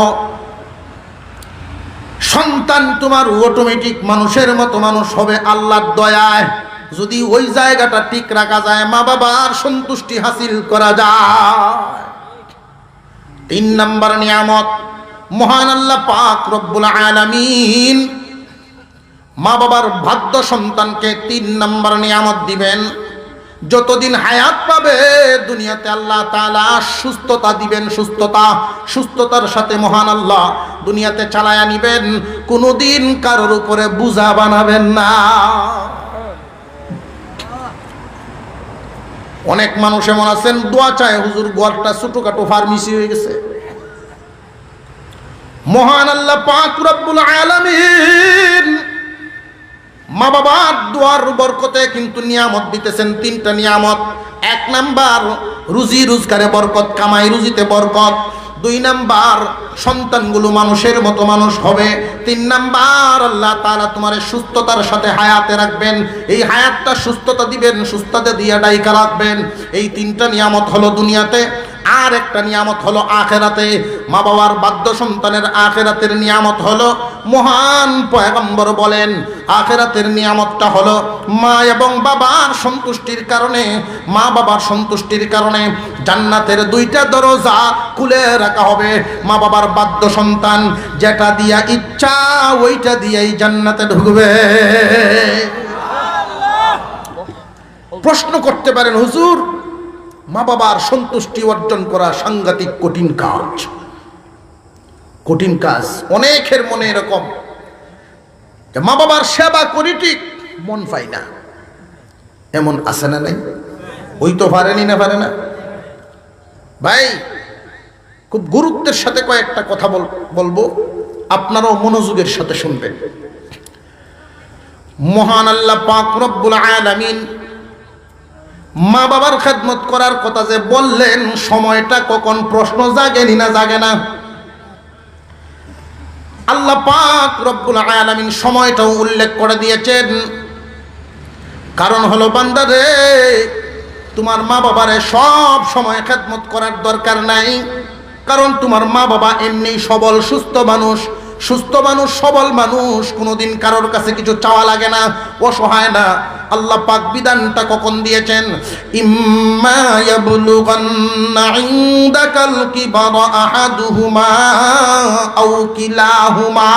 সন্তান তোমার অটোমেটিক মানুষের মতো মানুষ হবে আল্লাহর দয়ায়, যদি ওই জায়গাটা ঠিক রাখা যায়, মা বাবার সন্তুষ্টি হাসিল করা যায়। তিন নাম্বার নিয়ামত মহান আল্লাহ পাক রব্বুল আলামিন মা বাবার ভাগ্য সন্তানকে 3 নাম্বার নিয়ামত দিবেন। যতদিন হায়াত পাবে দুনিয়াতে আল্লাহ তাআলা সুস্থতা দিবেন। সুস্থতার সাথে মহান আল্লাহ দুনিয়াতে চালায়া নিবেন। কোনোদিন কারোর উপরে বোঝা বানাবেন না। অনেক মানুষ এমন আছেন দোয়া চায়, হুজুর গোয়ালটা ছোটখাটো ফার্মেসি হয়ে গেছে। মহান আল্লাহ পাক রব্বুল আলামিন মা বাবার দোয়ার বরকতে কিন্তু নিয়ামত দিতেছেন। 3টা নিয়ামত। 1 নাম্বার রুজি রোজগারে বরকত, কামাই রুজিতে বরকত। 2 নাম্বার সন্তানগুলো মানুষের মতো মানুষ হবে। 3 নাম্বার আল্লাহ তাআলা তোমার সুস্থতার সাথে হায়াতে রাখবেন। এই হায়াতটা সুস্থতা দিবেন, সুস্থতা দিয়া ডাইকা রাখবেন। এই 3টা নিয়ামত হলো দুনিয়াতে। আর একটা নিয়ামত হলো আখেরাতে। মা বাবার বাধ্য সন্তানের আখেরাতের নিয়ামত হলো, মহান পয়গম্বর বলেন আখেরাতের নিয়ামতটা হলো মা এবং বাবার সন্তুষ্টির কারণে, মা বাবার সন্তুষ্টির কারণে জান্নাতের 2টা দরজা খুলে রাখা হবে। মা বাবার বাধ্য সন্তান যেটা দিয়া ইচ্ছা ওইটা দিয়েই জান্নাতে ঢুকবে। প্রশ্ন করতে পারেন, হুজুর মা বাবার সন্তুষ্টি অর্জন করা সাংঘাতিক কঠিন কাজ। কঠিন কাজ। অনেকের মনে এরকম যে মা বাবার সেবা করি ঠিক মন পাই না, এমন আছে না নাই? ওই তো পারেনি না পারে না। ভাই খুব গুরুত্বের সাথে কয়েকটা কথা বলবো। আপনারাও মনোযোগের সাথে শুনবেন। মহান আল্লাহ পাক রব্বুল আলামিন মা বাবার খেদমত করার কথা যে বললেন, সময়টা কখন প্রশ্ন জাগেনি না জাগে না? আল্লাহ পাক রব্বুল আলামিন সময়টাও উল্লেখ করে দিয়েছেন। কারণ হলো বান্দারে, তোমার মা বাবারে সব সময় খেদমত করার দরকার নাই। কারণ তোমার মা বাবা এমনি সবল সুস্থ মানুষ, সবল মানুষ, কোনোদিন কারোর কাছে কিছু চাওয়া লাগে না, অসহায় না। আল্লাহ পাক বিধানটা কখন দিয়েছেন? ইম্মা ইয়াবলুগান্না ইনদাকাল কিবারা আহাদুহুমা আও কিলাহুমা।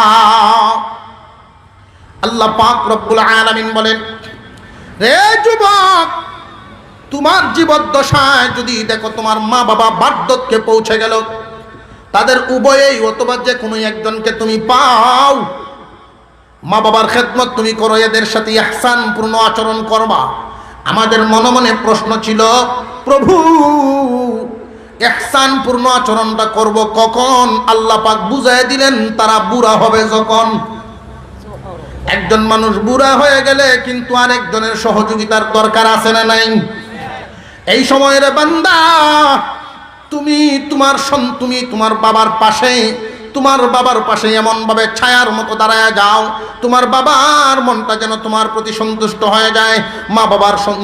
আল্লাহ পাক রব্বুল আলামিন বলেন, রে যুবক, তোমার জীবদ্দশায় যদি দেখো তোমার মা বাবা বার্ধক্যে পৌঁছে গেল, তাদের উভয়েই অথবা যে কোনো একজনকে তুমি পাও, মা বাবার খেদমত তুমি করো, এদের সাথে ইহসান পূর্ণ আচরণ করবা। আমাদের মনে মনে প্রশ্ন ছিল, প্রভু ইহসান পূর্ণ আচরণটা করব কখন? আল্লাহ পাক বুঝায় দিলেন, তারা বুড়া হবে যখন। একজন মানুষ বুড়া হয়ে গেলে কিন্তু আরেকজনের সহযোগিতার দরকার আছে না নাই? এই সময়ের বান্দা, তুমি তোমার বাবার পাশে এমন ভাবে ছায়ার মতো দাঁড়ায় যাও, তোমার বাবার মনটা যেন তোমার প্রতি সন্তুষ্ট হয়ে যায়।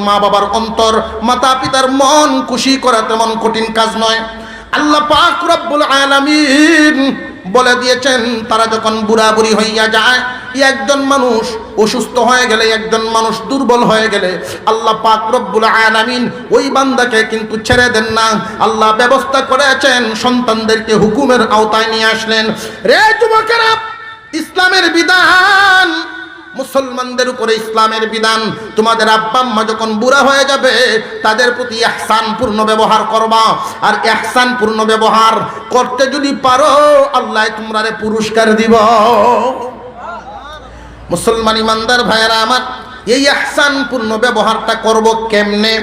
মা বাবার অন্তর, মাতা পিতার মন খুশি করা তেমন কঠিন কাজ নয়। আল্লাহ পাক রব্বুল আলামিন বলে দিয়েছেন, তারা যখন বুড়া বুড়ি হইয়া যায়, একজন মানুষ অসুস্থ হয়ে গেলে, একজন মানুষ দুর্বল হয়ে গেলে, আল্লাহ পাক রব্বুল আলামিন ওই বান্দাকে কিন্তু ছেড়ে দেন না। আল্লাহ ব্যবস্থা করেছেন, সন্তানদেরকে হুকুমের আওতায় নিয়ে আসলেন। রে যুবকেরা, ইসলামের বিধান, মুসলমানদের উপরে ইসলামের বিধান, তোমাদের আব্বা আম্মা যখন বুড়া হয়ে যাবে, তাদের প্রতি ইহসান পূর্ণ ব্যবহার করবা। আর ইহসান পূর্ণ ব্যবহার করতে যদি পারো, আল্লাহ তোমরারে পুরস্কার দিব। মুসলমান ইমানদার ভাইয়েরা আমার, এই ইহসান পূর্ণ ব্যবহারটা করব কেমনে?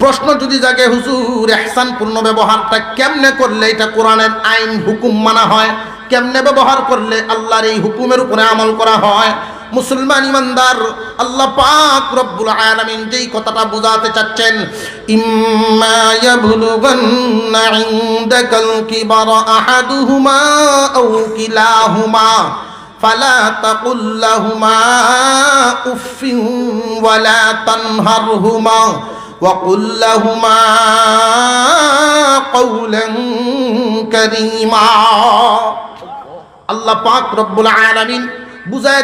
প্রশ্ন যদি জাগে, হুজুর ইহসান পূর্ণ ব্যবহারটা কেমনে করলে এটা কোরআনের আইন হুকুম মানা হয়? কেমনে ব্যবহার করলে আল্লাহর এই হুকুমের উপরে আমল করা হয়? মুসলমান ইমানদার, আল্লাহ পাক রব্বুল আলামিন যেই কথাটা বুঝাতে চাচ্ছেন, ইম্মা ইয়াবলুগান্না ইনদাকাল কিবারা আহাদুহুমা আও কিলাহুমা ফালা তাকুল লাহুমা উফফিন ওয়ালা তানহারহুমা وقل لهما قولا كريما। আল্লাহ পাক রব্বুল আলামিন বুঝায়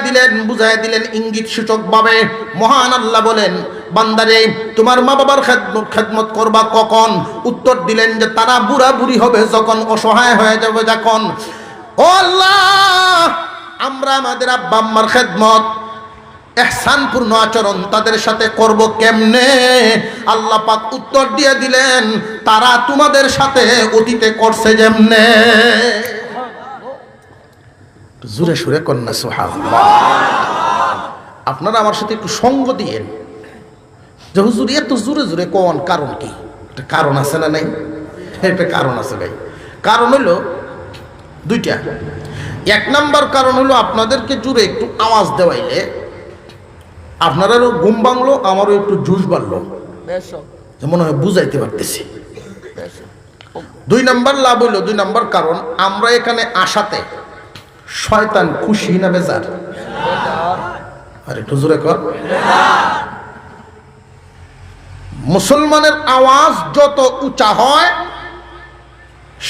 দিলেন ইঙ্গিত সূচক ভাবে। মহান আল্লাহ বলেন, বান্দারে, তোমার মা বাবার খেদমত করবা কখন? উত্তর দিলেন যে তারা বুড়া বুড়ি হবে যখন, অসহায় হয়ে যাবে যখন। ও আল্লাহ, আমরা আমাদের আব্বা আম্মার খেদমত, ইহসানপূর্ণ আচরণ তাদের সাথে করব কেমনে? আল্লাহ পাক উত্তর দিয়ে দিলেন, তারা তোমাদের সাথে অতীতে করছে যেমনে। জোরে সুরে কন্যা সুবহানাল্লাহ। আপনারা আমার সাথে একটু সঙ্গ দিয়েন যে হুজুর এত জোরে জোরে কোন, কারণ কি? একটা কারণ আছে না নাই? একটা কারণ আছে ভাই। কারণ হলো দুইটা। এক নাম্বার কারণ হলো, আপনাদেরকে জোরে একটু আওয়াজ দেওয়াইলে আপনারারও ঘুম ভাঙলো, আমারও একটু জুস বাড়লো, মনে হয় বুঝাইতে পারতেছি। দুই নাম্বার লাভ হইল, দুই নাম্বার কারণ, আমরা এখানে আসাতে শয়তান খুশি না বেজার? আর একটু জোরে কর। মুসলমানের আওয়াজ যত উঁচা হয়,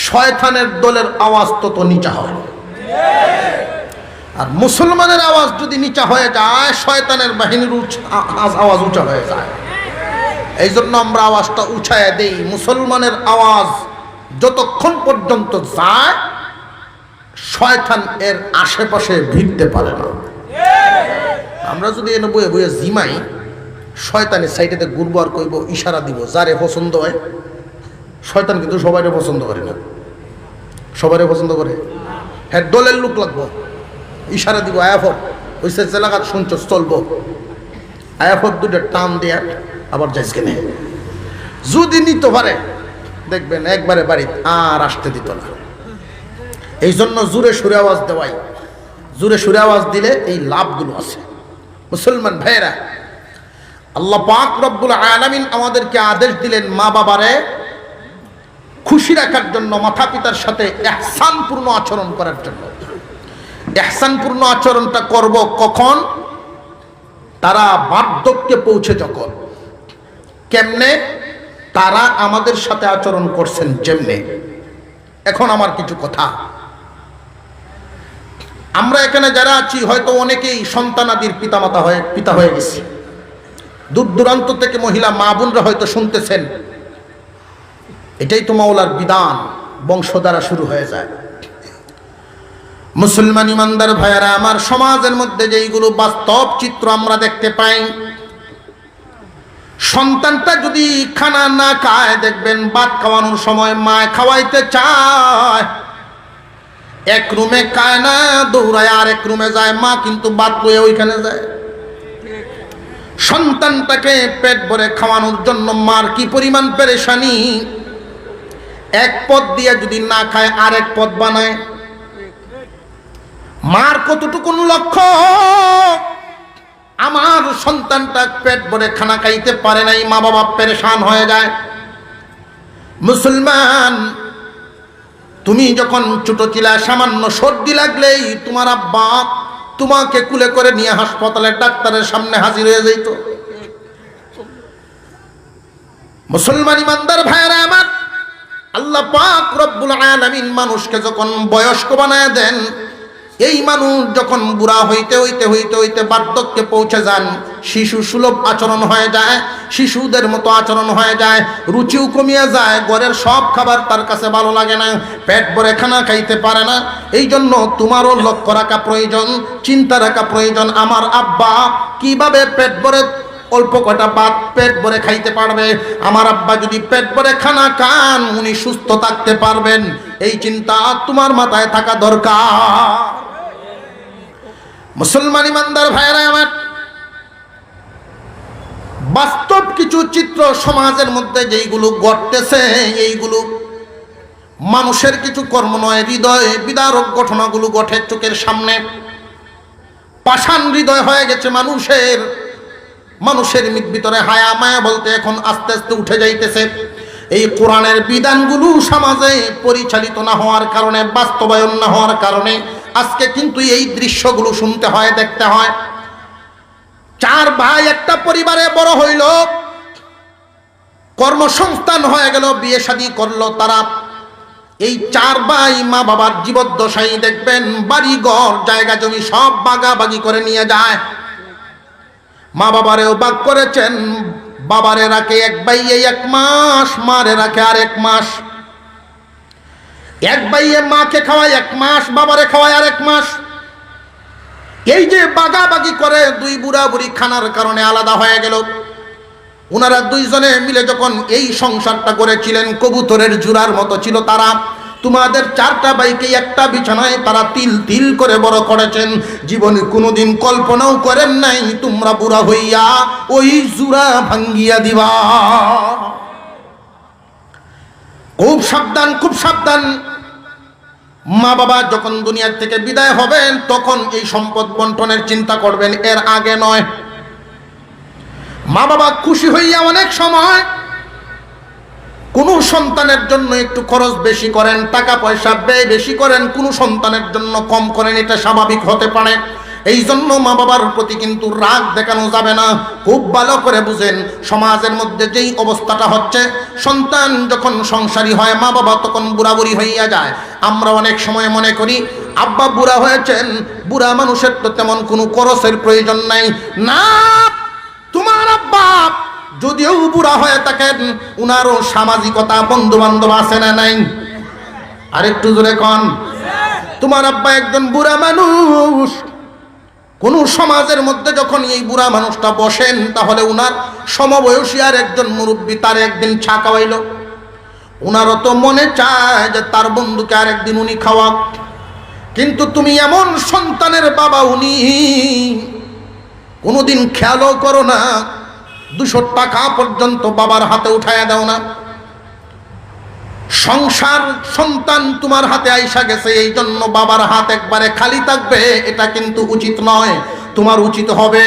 শয়তানের দলের আওয়াজ তত নিচা হয়। আর মুসলমানের আওয়াজ যদি নিচা হয়ে যায়, শয়তানের বাহিনীর আওয়াজ উঁচা হয়ে যায়। এই জন্য আমরা আওয়াজটা উঁচায় দেই। মুসলমানের আওয়াজ যতক্ষণ পর্যন্ত যায়, শয়তান এর আশেপাশে ভিড়তে পারে না। আমরা যদি এনে বয়ে বয়ে জিমাই, শয়তানের সাইডেতে ঘুরবো আর কইব, ইশারা দিব যারে পছন্দ হয়। শয়তান কিন্তু সবাইরে পছন্দ করে না। সবাইরে পছন্দ করে? হ্যাঁ, দলের লোক লাগবো, ইশারা দিব, আয়াফত ওই এলাকার শুনছ চলবো, আয়াফত দুটো টান দেয়া আবার যাইস কেনে। যদি নিতে পারে, দেখবেন একবারে বাড়ি আর আসতে দিত না। এই জন্য জোরে সুরে আওয়াজ দেওয়াই, জোরে সুরে আওয়াজ দিলে এই লাভগুলো আছে। মুসলমান ভাইরা, আল্লাহ পাক রব্বুল আলামিন আমাদেরকে আদেশ দিলেন মা বাবারে খুশি রাখার জন্য, মাতা পিতার সাথে ইহসানপূর্ণ আচরণ করার জন্য। ইহসানপূর্ণ আচরণটা করব কখন? তারা বার্ধক্যে পৌঁছে যখন। কেমনে? তারা আমাদের সাথে আচরণ করছেন যেমনে। এখন আমার কিছু কথা, আমরা এখানে যারা আছি হয়তো অনেকেই সন্তানাদির পিতা হয়ে গেছি। দূর দূরান্ত থেকে মহিলা মা বোনরা হয়তো শুনতেছেন, এটাই তো মাওলার বিধান, বংশ দ্বারা শুরু হয়ে যায়। মুসলমান ইমানদার ভাইয়ারা আমার, সমাজের মধ্যে যেইগুলো বাস্তব চিত্র আমরা দেখতে পাই, সন্তানটা যদি খানা না খায়, দেখবেন ভাত খাওয়ানোর সময় মা খাওয়াইতে চায়, এক রুমে খায় না, দৌড়ায় আরেক রুমে যায়, মা কিন্তু ভাত লয়ে ওইখানে যায়। সন্তানটাকে পেট ভরে খাওয়ানোর জন্য মার কি পরিমাণ পেরেশানি। এক পদ দিয়ে যদি না খায় আরেক পদ বানায়। মার কতটুকু লক্ষ্য, আমার সন্তানটা পেট ভরে খানা খাইতে পারে নাই, মা বাবা পেরেশান হয়ে যায়। মুসলমান, তুমি যখন ছোট ছিলা, সামান্য সর্দি লাগলেই তোমার আব্বা তোমাকে কুলে করে নিয়ে হাসপাতালের ডাক্তারের সামনে হাজির হয়ে যেত। মুসলমান ইমানদার ভাইরা আমার, আল্লাহ পাক রব্বুল আলামিন মানুষকে যখন বয়স্ক বানায় দেন, এই মানুষ যখন বুড়া হইতে হইতে হইতে হইতে বার্ধক্যে পৌঁছে যান, শিশু সুলভ আচরণ হয়ে যায়, শিশুদের মতো আচরণ হয়ে যায়, রুচিও কমিয়ে যায়, ঘরের সব খাবার তার কাছে ভালো লাগে না, পেট ভরে খানা খাইতে পারে না। এই জন্য তোমারও লক্ষ্য রাখা প্রয়োজন, চিন্তা রাখা প্রয়োজন, আমার আব্বা কিভাবে পেট ভরে অল্প কটা ভাত পেট ভরে খাইতে পারবে। আমার আব্বা যদি পেট ভরে খানা খান, উনি সুস্থ থাকতে পারবেন। এই চিন্তা তোমার মাথায় থাকা দরকার। মুসলমান ইমানদার ভাইরা আমার, বাস্তব কিছু চিত্র সমাজের মধ্যে যেইগুলো ঘটতেছে, এইগুলো মানুষের কিছু কর্ম নয়, হৃদয় বিদারক ঘটনাগুলো ঘটে চোখের সামনে। পাষাণ হৃদয় হয়ে গেছে মানুষের। মানুষের ভিতরে হায়া মায়া বলতে এখন আস্তে আস্তে উঠে যাইতেছে। এই কোরআনের বিধানগুলো সমাজে পরিচালিত না হওয়ার কারণে, বাস্তবায়ন না হওয়ার কারণে আজকে কিন্তু এই দৃশ্যগুলো শুনতে হয়, দেখতে হয়। চার ভাই একটা পরিবারে বড় হইল, কর্মসংস্থান হয়ে গেল, বিয়ে শাদী করলো তারা। এই চার ভাই মা বাবার জীবদ্দশায় দেখবেন বাড়ি ঘর জায়গা জমি সব বাগাবাগি করে নিয়ে যায়। মা বাবারেও ভাগ করেছেন, বাবারে রাখে এক ভাইয়ে 1 মাস, মারে রাখে আর 1 মাস। এক ভাইয়ে মাকে খাওয়ায় 1 মাস, বাবারে খাওয়ায় আর 1 মাস। এই যে বাগাবাগি করে, দুই বুড়া বুড়ি খানার কারণে আলাদা হয়ে গেল। ওনারা দুইজনে মিলে যখন এই সংসারটা করেছিলেন, কবুতরের জোড়ার মতো ছিল তারা। তোমাদের 4টা ভাইকে একটা বিছানায় তারা তিল তিল করে বড় করেছেন। জীবনে কোনোদিন কল্পনাও করেন নাই তোমরা বুড়া হইয়া ওই জোড়া ভাঙ্গিয়া দিবা। খুব সাবধান, খুব সাবধান। মা বাবা যখন দুনিয়ার থেকে বিদায় হবেন, তখন এই সম্পদ বন্টনের চিন্তা করবেন, এর আগে নয়। মা বাবা খুশি হইয়া অনেক সময় কোনো সন্তানের জন্য একটু খরচ বেশি করেন, টাকা পয়সা ব্যয় বেশি করেন, কোনো সন্তানের জন্য কম করেন, এটা স্বাভাবিক হতে পারে। এই জন্য মা বাবার প্রতি কিন্তু রাগ দেখানো যাবে না। খুব ভালো করে বুঝেন, সমাজের মধ্যে যেই অবস্থাটা হচ্ছে, সন্তান যখন সংসারী হয়, মা বাবা তখন বুড়াবুড়ি হইয়া যায়। আমরা অনেক সময় মনে করি আব্বা বুড়া হয়েছেন, বুড়া মানুষের তো তেমন কোনো খরচের প্রয়োজন নাই। না, তোমার আব্বা যদিও বুড়া হয়ে থাকেন, উনারও সামাজিকতা, বন্ধু বান্ধব আছে না নাই? আরেকটু জোরে কন। তোমার আব্বা একজন বুড়া মানুষ। কোন সমাজের মধ্যে যখন এই বুড়া মানুষটা বসেন, তাহলে উনার সমবয়সী আর একজন মুরব্বী তার একদিন চা খাওয়াইল। উনারও তো মনে চায় যে তার বন্ধুকে আর একদিন উনি খাওয়াক। কিন্তু তুমি এমন সন্তানের বাবা, উনি কোনোদিন খেয়ালও করো না, 200 টাকা পর্যন্ত বাবার হাতে উঠাইয়া দাও না। সংসার সন্তান তোমার হাতে আইসা গেছে, এই জন্য বাবার হাত একবারে খালি থাকবে এটা কিন্তু উচিত নয়। তোমার উচিত হবে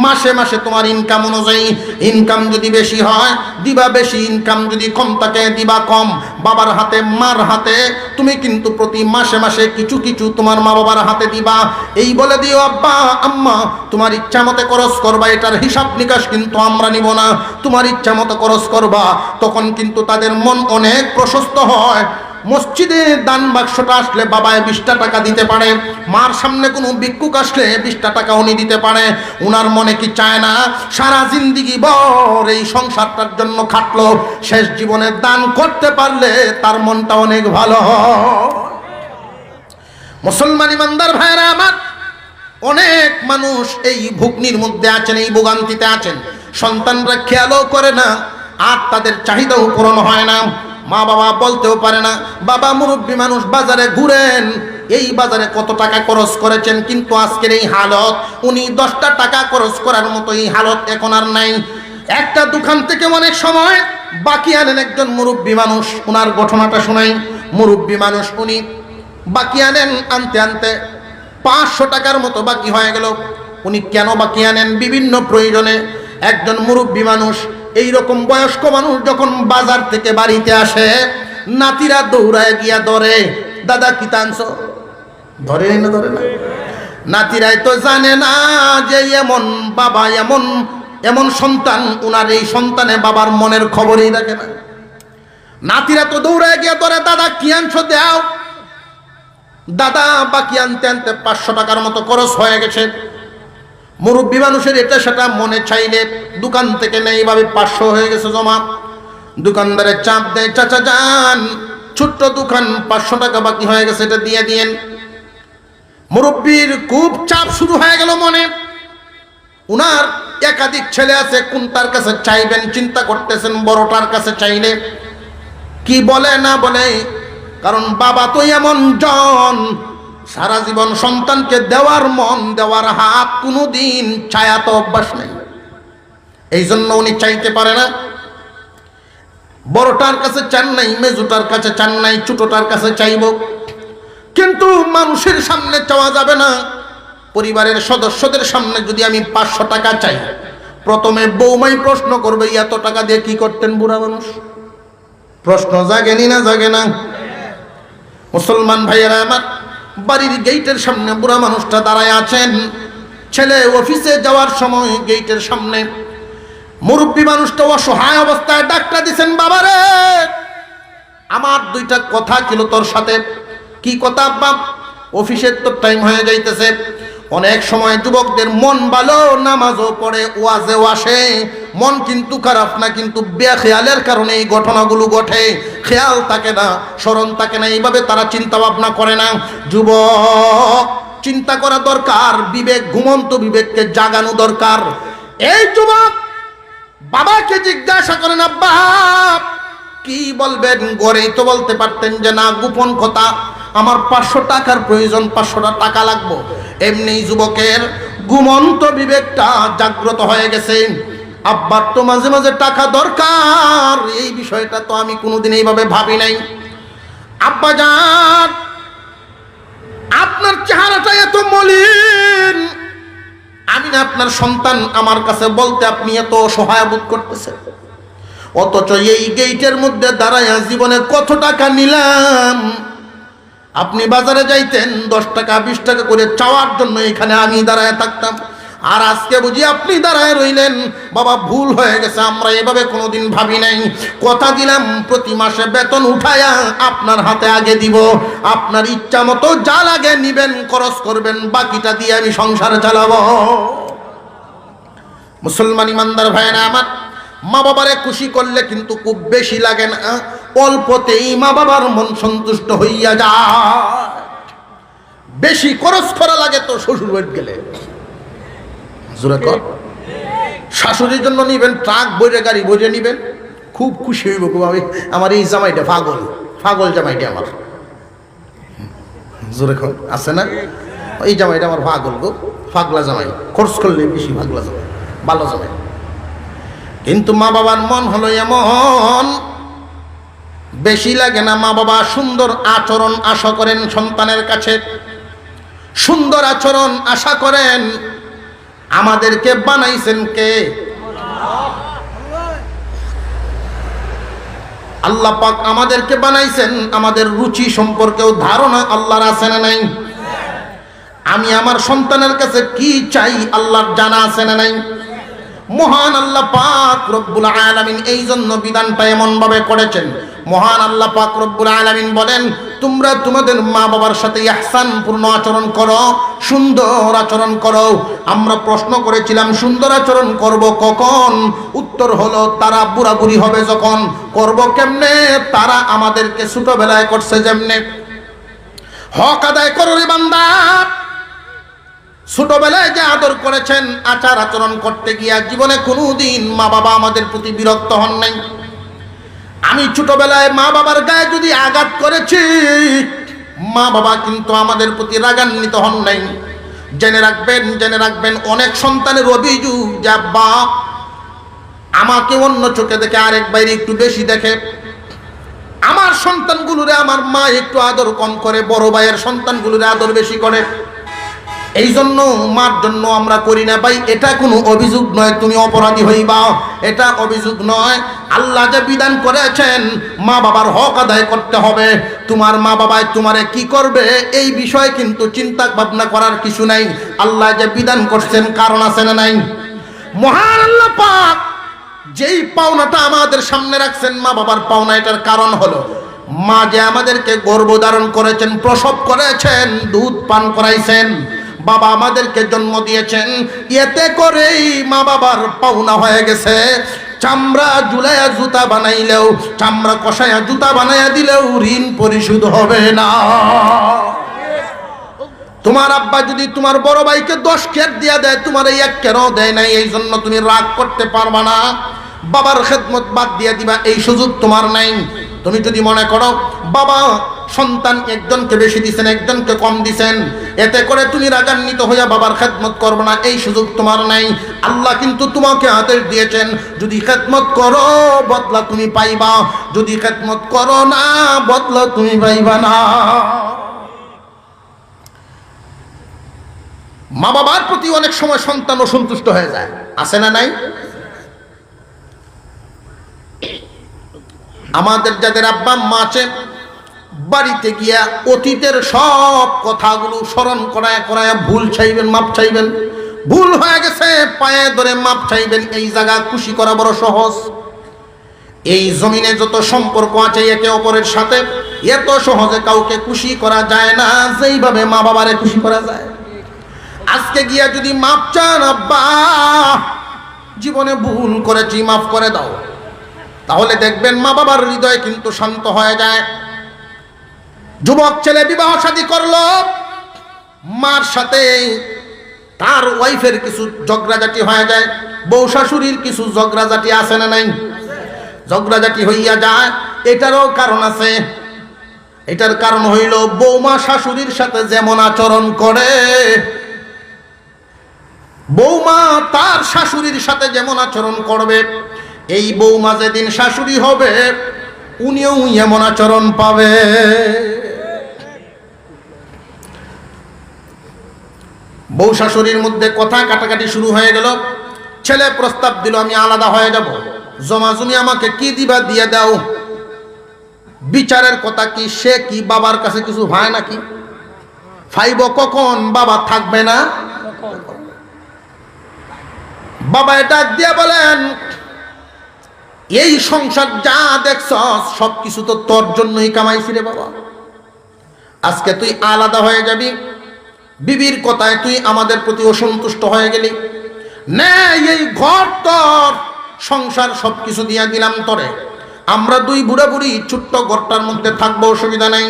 মাসে মাসে তোমার ইনকাম অনুযায়ী, ইনকাম যদি বেশি হয় দিবা বেশি, ইনকাম যদি কম থাকে দিবা কম। বাবার হাতে মার হাতে তুমি কিন্তু প্রতি মাসে মাসে কিছু কিছু তোমার মা বাবার হাতে দিবা। এই বলে দিও আব্বা আম্মা তোমার ইচ্ছা মতো খরচ করবা, এটার হিসাব নিকাশ কিন্তু আমরা নিব না, তোমার ইচ্ছা মতো খরচ করবা। তখন কিন্তু তাদের মন অনেক প্রশস্ত হয়। মসজিদে দান বাক্সটা আসলে বাবায় 20টা টাকা দিতে পারে, মার সামনে কোনো ভিক্ষুক আসলে 20টা টাকা উনি দিতে পারে। উনার মনে কি চায় না সারা জিন্দিগি ভর এই সংসারটার জন্য খাটলো, শেষ জীবনে দান করতে পারলে তার মনটা অনেক ভালো হয়। মুসলমান ইমানদার ভাইরা আমার, অনেক মানুষ এই ভুগনির মধ্যে আছেন, এই ভোগান্তিতে আছেন। সন্তানরা খেয়ালও করে না, আর তাদের চাহিদাও পূরণ হয় না। মা বাবা বলতেও পারে না, বাবা মুরব্বী মানুষ বাজারে ঘুরেন, এই বাজারে কত টাকা খরচ করেছেন, কিন্তু আজকের এই হালত, উনি 10টা টাকা খরচ করার মতো এই হালত এখন আর নাই। একটা দোকান থেকে অনেক সময় বাকি আনেন একজন মুরব্বী মানুষ, ওনার ঘটনাটা শোনাই। মুরব্বী মানুষ উনি বাকি আনেন, আনতে আনতে 500 টাকার মতো বাকি হয়ে গেল। উনি কেন বাকি আনেন? বিভিন্ন প্রয়োজনে। একজন মুরব্বী মানুষ, এই রকম বয়স্ক মানুষ যখন বাজার থেকে বাড়িতে আসে, নাতিরা দৌড়ায় গিয়া ধরে, দাদা কি টানছো? ধরে না ধরে না, নাতিরাই তো জানে না যে এমন বাবা, এমন এমন সন্তান, উনার এই সন্তানে বাবার মনের খবরই রাখে না। নাতিরা তো দৌড়ায় গিয়া ধরে, দাদা কি আনছো দাও। দাদা বাকি আনতে আনতে 500 টাকার মতো খরচ হয়ে গেছে। মুরব্বী মানুষের এটা সেটা মনে চাইলে দোকান থেকে নেই, এইভাবে 500 হয়ে গেছে জমা। দোকানদারের চাপ দেয়, চাচা যান, ছোট্ট দোকান, 500 টাকা বাকি হয়ে গেছে, এটা দিয়ে দিয়েন। মুরব্বীর খুব চাপ শুরু হয়ে গেল মনে। উনার একাধিক ছেলে আছে, কোনটার কাছে চাইবেন চিন্তা করতেছেন। বড়টার কাছে চাইলে কি বলে না বলে, কারণ বাবা তো এমন জন, সারা জীবন সন্তানকে দেওয়ার মন, দেওয়ার হাত, কোনোদিন ছায়া তো অভ্যাস নেই, এই জন্য উনি চাইতে পারে না। বড়টার কাছে চান নাই, মেজুটার কাছে চান নাই, ছোটটার কাছে চাইব, কিন্তু মানুষের সামনে চাওয়া যাবে না। পরিবারের সদস্যদের সামনে যদি আমি 500 টাকা চাই, প্রথমে বৌমাই প্রশ্ন করবে, এত টাকা দিয়ে কি করতেন বুড়া মানুষ? প্রশ্ন জাগেনি না জাগে না? মুসলমান ভাইয়েরা আমার, বাড়ির গেটের সামনে বুড়া মানুষটা দাঁড়ায় আছেন। ছেলে অফিসে যাওয়ার সময় গেটের সামনে মুরব্বী মানুষটা অসহায় অবস্থায় ডাকটা দিছেন, বাবারে আমার 2টা কথা ছিল তোর সাথে। কি কথা বাপ? অফিসের তো টাইম হয়ে যাইতেছে। অনেক সময় যুবকদের মন ভালো, নামাজও পড়ে, ওয়াজেও আসে, মন কিন্তু খারাপ না, কিন্তু বেখেয়ালের কারণে এই ঘটনাগুলো ঘটে। খেয়াল থাকে না, স্মরণ থাকে না, এইভাবে তারা চিন্তা ভাবনা করে না। যুবক চিন্তা করা দরকার, বিবেক, ঘুমন্ত বিবেককে জাগানো দরকার। এই যুবক বাবাকে জিজ্ঞাসা করেন, আব্বা কি বলবেন? গড়েই তো বলতে পারতেন যে না, গোপন কথা, আমার 500 টাকার প্রয়োজন, 500 টাকা লাগবে। এমনি যুবকের ঘুমন্ত বিবেকটা জাগ্রত হয়ে গেছে। আব্বার তো মাঝে মাঝে টাকা দরকার, এই বিষয়টা তো আমি কোনোদিন এইভাবে ভাবি নাই। আব্বা যান, আপনার চেহারাটা এত মলিন, আমি না আপনার সন্তান, আমার কাছে বলতে আপনি এত অসহায় বোধ করতেছেন, অথচ এই গেটের মধ্যে দাঁড়ায় জীবনে কত টাকা নিলাম। আপনি বাজারে যাইতেন 10 টাকা 20 টাকা করে চাওয়ার জন্য, এখানে আমি দাঁড়ায় থাকতাম, আর আজকে বুঝি আপনি দাঁড়ায় রইলেন। বাবা ভুল হয়ে গেছে, আমরা এভাবে কোনোদিন ভাবি নাই। কথা দিলাম প্রতি মাসে বেতন উঠায়া আপনার হাতে আগে দিব, আপনার ইচ্ছা মতো যা লাগে নিবেন, খরচ করবেন, বাকিটা দিয়ে আমি সংসার চালাবো। মুসলমান ইমানদার ভাইরা আমার, মা বাবারে খুশি করলে কিন্তু খুব বেশি লাগে না, অল্পতেই মা বাবার মন সন্তুষ্ট হইয়া যায়। বেশি খরচ করা লাগে তো শ্বশুর বাড়ি গেলে। জোরে কর, শাশুড়ির জন্য নিবেন, ট্রাক বইরে গাড়ি বইরে নিবেন, খুব খুশি হইব। আমার এই জামাইটা পাগল, পাগল জামাইটা আমার। জোরে কর, আছে না? এই জামাইটা আমার পাগল গো, পাগলা জামাই, খরচ করলে বেশি পাগলা জামাই, ভালো জামাই। কিন্তু মা বাবার মন হলো এমন, বেশি লাগে না মা বাবা সুন্দর আচরণ আশা করেন সন্তানের কাছে, সুন্দর আচরণ আশা করেন। আমাদেরকে বানাইছেন কে? আল্লাহ পাক আমাদেরকে বানাইছেন, আমাদের রুচি সম্পর্কেও ধারণা আল্লাহর আছে না নাই? আমি আমার সন্তানের কাছে কি চাই আল্লাহর জানা আছে না নাই? মহান আল্লাহ পাক রব্বুল আলামিন এই জন্য বিধানটা এমন ভাবে করেছেন। মহান আল্লাহ পাক রব্বুল আলামিন বলেন, তোমরা তোমাদের মা বাবার সাথে ইহসানপূর্ণ আচরণ করো, সুন্দর আচরণ করো। আমরা প্রশ্ন করেছিলাম সুন্দর আচরণ করব কখন? উত্তর হলো তারা বুড়াবুড়ি হবে যখন। করব কেমনে? তারা আমাদেরকে ছোটবেলায় করছে যেমনে। হক আদায় করো রে বান্দা। ছোটবেলায় যে আদর করেছেন, আচার আচরণ করতে গিয়া জীবনে কোনোদিন মা বাবা আমাদের প্রতি বিরক্ত হন নাই। আমি ছোটবেলায় মা বাবার গায়ে যদি আঘাত করেছি, মা বাবা কিন্তু আমাদের প্রতি রাগান্বিত হন নাই। জেনে রাখবেন অনেক সন্তানের অভিযোগ যে আব্বা আমাকে অন্য চোখে দেখে আরেক বাইরে একটু বেশি দেখে, আমার সন্তানগুলোরে আমার মা একটু আদর কম করে, বড় ভাইয়ের সন্তানগুলোরে আদর বেশি করে। এই জন্য মার জন্য আমরা করি না। ভাই এটা কোনো অভিযোগ নয় তুমি অপরাধী হইবা, এটা অভিযোগ নয়। আল্লাহ যে বিধান করেছেন মা বাবার হক আদায় করতে হবে। তোমার মা বাবায় তোমারে কি করবে এই বিষয়ে কিন্তু চিন্তা ভাবনা করার কিছু নাই। আল্লাহ যে বিধান করছেন কারণ আছে না নাই? মহান আল্লাহ পাক যেই পাওনাটা আমাদের সামনে রাখছেন মা বাবার পাওনা, এটার কারণ হলো মা যে আমাদেরকে গর্ভধারণ করেছেন, প্রসব করেছেন, দুধ পান করাইছেন, বাবা আমাদেরকে জন্ম দিয়েছেন, এতে করেই মা বাবার পাওনা হয়ে গেছে। চামড়া ঝুলাইয়া জুতা বানাইলেও, চামড়া কষাইয়া জুতা বানাইয়া দিলেও ঋণ পরিশোধ হবে না। তোমার আব্বা যদি তোমার বড় ভাইকে 10 কের দিয়া দেয়, তোমার এই 1 কেরও দেয় নাই, এই জন্য তুমি রাগ করতে পারবা না, বাবার খেদমত বাদ দিয়া দিবা, এই সুযোগ তোমার নাই। তুমি যদি মনে করো বাবা সন্তান একজনকে বেশি দিছেন, একজনকে কম দিছেন, এতে করে তুমি রাগান্বিত হইয়া বাবার খেদমত করবে না, এই সুযোগ তোমার নাই। আল্লাহ কিন্তু তোমাকে আদেশ দিয়েছেন, যদি খেদমত করো বদলা তুমি পাইবা, যদি খেদমত করো না বদলা তুমি পাইবা না। মা বাবার প্রতি অনেক সময় সন্তান অসন্তুষ্ট হয়ে যায়, আছে না নাই? আমাদের যাদের আব্বা মা আছে, বাড়িতে গিয়া অতীতের সব কথাগুলো স্মরণ করায় ভুল চাইবেন, মাপ চাইবেন। ভুল হয়ে গেছে পায়ে ধরে মাপ চাইবেন। এই জায়গা খুশি করা বড় সহজ। এই জমিনে যত সম্পর্ক আছে একে অপরের সাথে, এত সহজে কাউকে খুশি করা যায় না যেইভাবে মা বাবারে খুশি করা যায়। আজকে গিয়া যদি মাপ চান, আব্বা জীবনে ভুল করেছি মাফ করে দাও, তাহলে দেখবেন মা বাবার হৃদয় কিন্তু শান্ত হয়ে যায়। যুবক ছেলে বিবাহ শাদী করলো, মার সাথে তার ওয়াইফের কিছু ঝগড়াঝাটি হয়ে যায়, বউ শাশুড়ির কিছু ঝগড়াঝাটি আছে না নাই? ঝগড়াঝাটি হইয়া যায়, এটারও কারণ আছে। এটার কারণ হইল বৌমা শাশুড়ির সাথে যেমন আচরণ করে, বৌমা তার শাশুড়ির সাথে যেমন আচরণ করবে, এই বৌমা যেদিন শাশুড়ি হবে উনিও এমন আচরণ পাবে। বউ শাশুড়ির মধ্যে কথা কাটাকাটি শুরু হয়ে গেল। ছেলে প্রস্তাব দিল আমি আলাদা হয়ে যাব, জমা জমি আমাকে কি দিবা দিয়ে দাও। বিচারের কথা কি, সে কি বাবার কাছে কিছু ভাই নাকি? ফাইব কখন? বাবা থাকবে না। বাবা ডাক দিয়া বলেন, এই সংসার যা দেখছ সবকিছু তো তোর জন্যই কামাইছি রে বাবা। আজকে তুই আলাদা হয়ে যাবি, বিবির কথায় তুই আমাদের প্রতি অসন্তুষ্ট হয়ে গেলি, নে এই ঘর তোর, সংসার সবকিছু দিয়া দিলাম তোরে, আমরা দুই বুড়া বুড়ি ছোট্ট ঘরটার মধ্যে থাকবো, অসুবিধা নাই।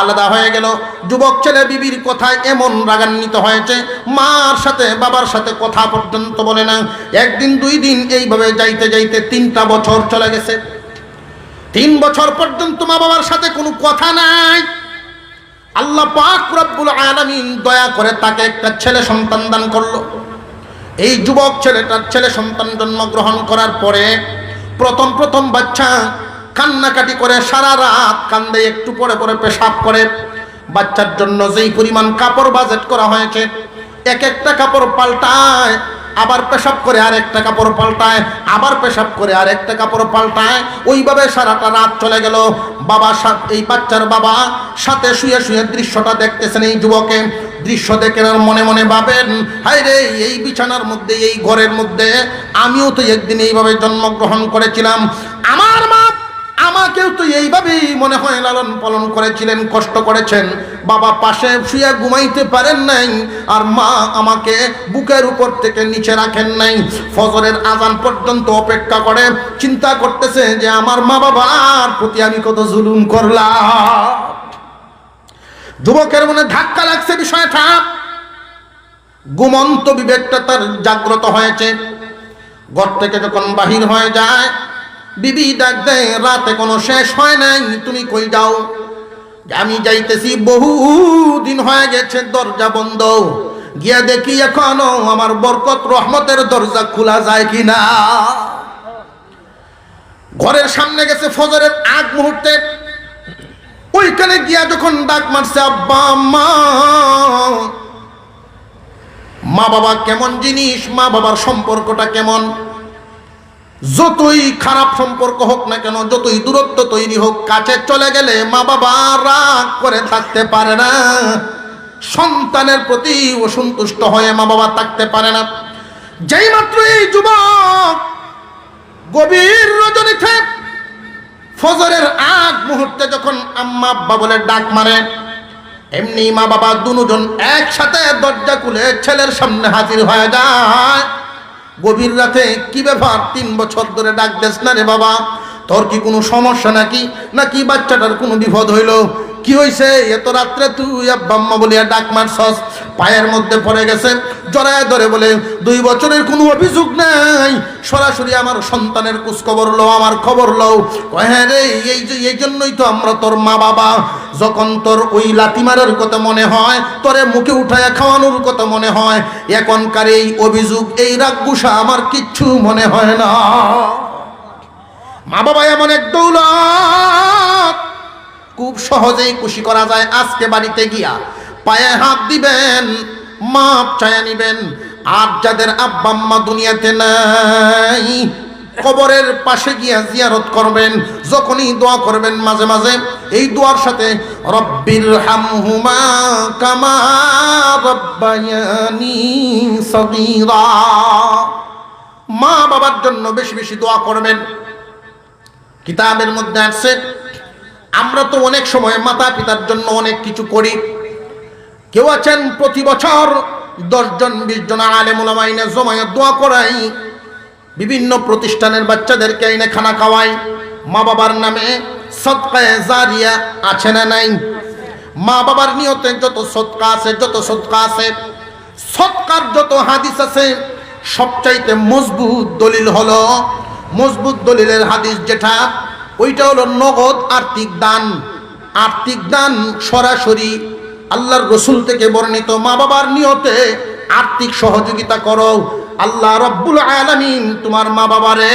আলাদা হয়ে গেল। যুবক ছেলে বিবির কথায় এমন রাগান্বিত হয়েছে, মার সাথে বাবার সাথে কথা পর্যন্ত বলে না। একদিন দুই দিন এইভাবে যাইতে যাইতে 3টা বছর চলে গেছে। 3 বছর পর্যন্ত মা বাবার সাথে কোনো কথা নাই। আল্লাহ পাক রব্বুল আলামিন দয়া করে তাকে একটা ছেলে সন্তান দান করলো। এই যুবক ছেলেটার ছেলে সন্তান জন্মগ্রহণ করার পরে প্রথম বাচ্চা কান্নাকাটি করে সারা রাত কান্দে, একটু পরে পরে পেশাব করে। বাচ্চার জন্য যেই পরিমাণ কাপড় বাজেট করা হয়েছে, এক একটা কাপড় পাল্টায়, আবার পেশাব করে আর একটা কাপড় পাল্টায়, আবার পেশাব করে আর একটা কাপড় পাল্টায়, ওইভাবে সারাটা রাত চলে গেল। বাবা এই বাচ্চার বাবা সাথে শুয়ে শুয়ে দৃশ্যটা দেখতেছেন। এই যুবকে দৃশ্য দেখে মনে মনে ভাবেন, হায় রে, এই বিছানার মধ্যে, এই ঘরের মধ্যে আমিও তো একদিন এইভাবে জন্মগ্রহণ করেছিলাম। আমার মা আমাকেও তো এইভাবেই মনে হয় লালন পালন করেছিলেন, কষ্ট করেছেন। বাবা পাশে শুয়ে ঘুমাইতে পারেন নাই, আর মা আমাকে বুকের উপর থেকে নিচে রাখেন নাই। ফজরের আজান পর্যন্ত অপেক্ষা করে চিন্তা করতেছে যে আমার মা বাবার প্রতি আমি কত জুলুম করলাম। যুবকের মনে ধাক্কা লাগছে বিষয়টা, ঘুমন্ত বিবেকটা তার জাগ্রত হয়েছে। ঘর থেকে যখন বাহির হয়ে যায়, বিবি ডাক দেয়, রাতে কোনো শেষ হয় নাই, তুমি কই যাও? আমি যাইতেছি, বহু দিন হয়ে গেছে, দরজা বন্ধ, গিয়া দেখি এখনো আমার বরকত রহমতের দরজা খোলা যায় কিনা। ঘরের সামনে গেছে ফজরের আগ মুহূর্তে, ওইখানে গিয়া যখন ডাক মারছে, আব্বা আম্মা। মা বাবা কেমন জিনিস, মা বাবার সম্পর্কটা কেমন। যতই খারাপ সম্পর্ক হোক না কেন, যতই দূরত্ব তৈরি হোক, কাছে চলে গেলে মা বাবা রাগ করে থাকতে পারে না, সন্তানের প্রতি অসন্তুষ্ট হয়ে মা বাবা থাকতে পারে না। যেই মাত্র এই যুবক গভীর রজনীতে ফজরের আগ মুহূর্তে যখন আম্মা আব্বা বলে ডাক মারে, এমনি মা বাবা দুজন একসাথে দরজা খুলে ছেলের সামনে হাজির হয়ে যায়। গভীর রাতে, কি ব্যাপার, 3 বছর ধরে ডাক দেস না রে বাবা, তোর কি কোনো সমস্যা নাকি বাচ্চাটার কোনো বিপদ হইল? কি হয়েছে এত রাত্রে তুই আব্বা আম্মা বলিয়া ডাক মারছস? পায়ের মধ্যে পড়ে গেছে, জড়ায় ধরে বলে, 2 বছরের কোনো অভিযোগ নাই, সরাসরি আমার সন্তানের খোঁজখবর লও, আমার খবর লও। হ্যাঁ রে, এই জন্যই তো আমরা তোর মা বাবা। যখন তোর ওই লাথি মারার কথা মনে হয়, তোরে মুখে উঠায় খাওয়ানোর কথা মনে হয়, এখনকার এই অভিযোগ, এই রাগ গুসা আমার কিচ্ছু মনে হয় না। মা বাবা এমন এক দৌলত, খুব সহজেই খুশি করা যায়। আজকে বাড়িতে গিয়া পায়ে হাত দিবেন, মাপ চায়া নিবেন। আর যাদের আব্বা আম্মা দুনিয়াতে নাই, কবরের পাশে গিয়া জিয়ারত করবেন। যখনই দোয়া করবেন, মাঝে মাঝে এই দোয়ার সাথে রব্বির হামহুমা কামা রব্বায়ানি সগীরা, মা বাবার জন্য বেশি বেশি দোয়া করবেন। কিতাবের মধ্যে আছে, আমরা তো অনেক সময় মাতা পিতার জন্য অনেক কিছু করি। কেউ আছেন প্রতি বছর 10 জন 20 জন আলেম ওলামা আইনে জমায়ে দোয়া করাই, বিভিন্ন প্রতিষ্ঠানের বাচ্চাদেরকে আইনে খানা খাওয়াই। মা বাবার নামে সদকায়ে জারিয়া আছে না নাই? মা বাবার নিয়তে যত সদকা আছে, সদকার যত হাদিস আছে, সবচাইতে মজবুত দলিল হলো, মজবুত দলিলের হাদিস যেটা, ওইটা হলো নগদ আর্থিক দান। আর্থিক দান সরাসরি আল্লাহর রসুল থেকে বর্ণিত। মা বাবার নিয়তে আর্থিক সহযোগিতা করো, আল্লাহ রব্বুল আলামিন তোমার মা বাবারে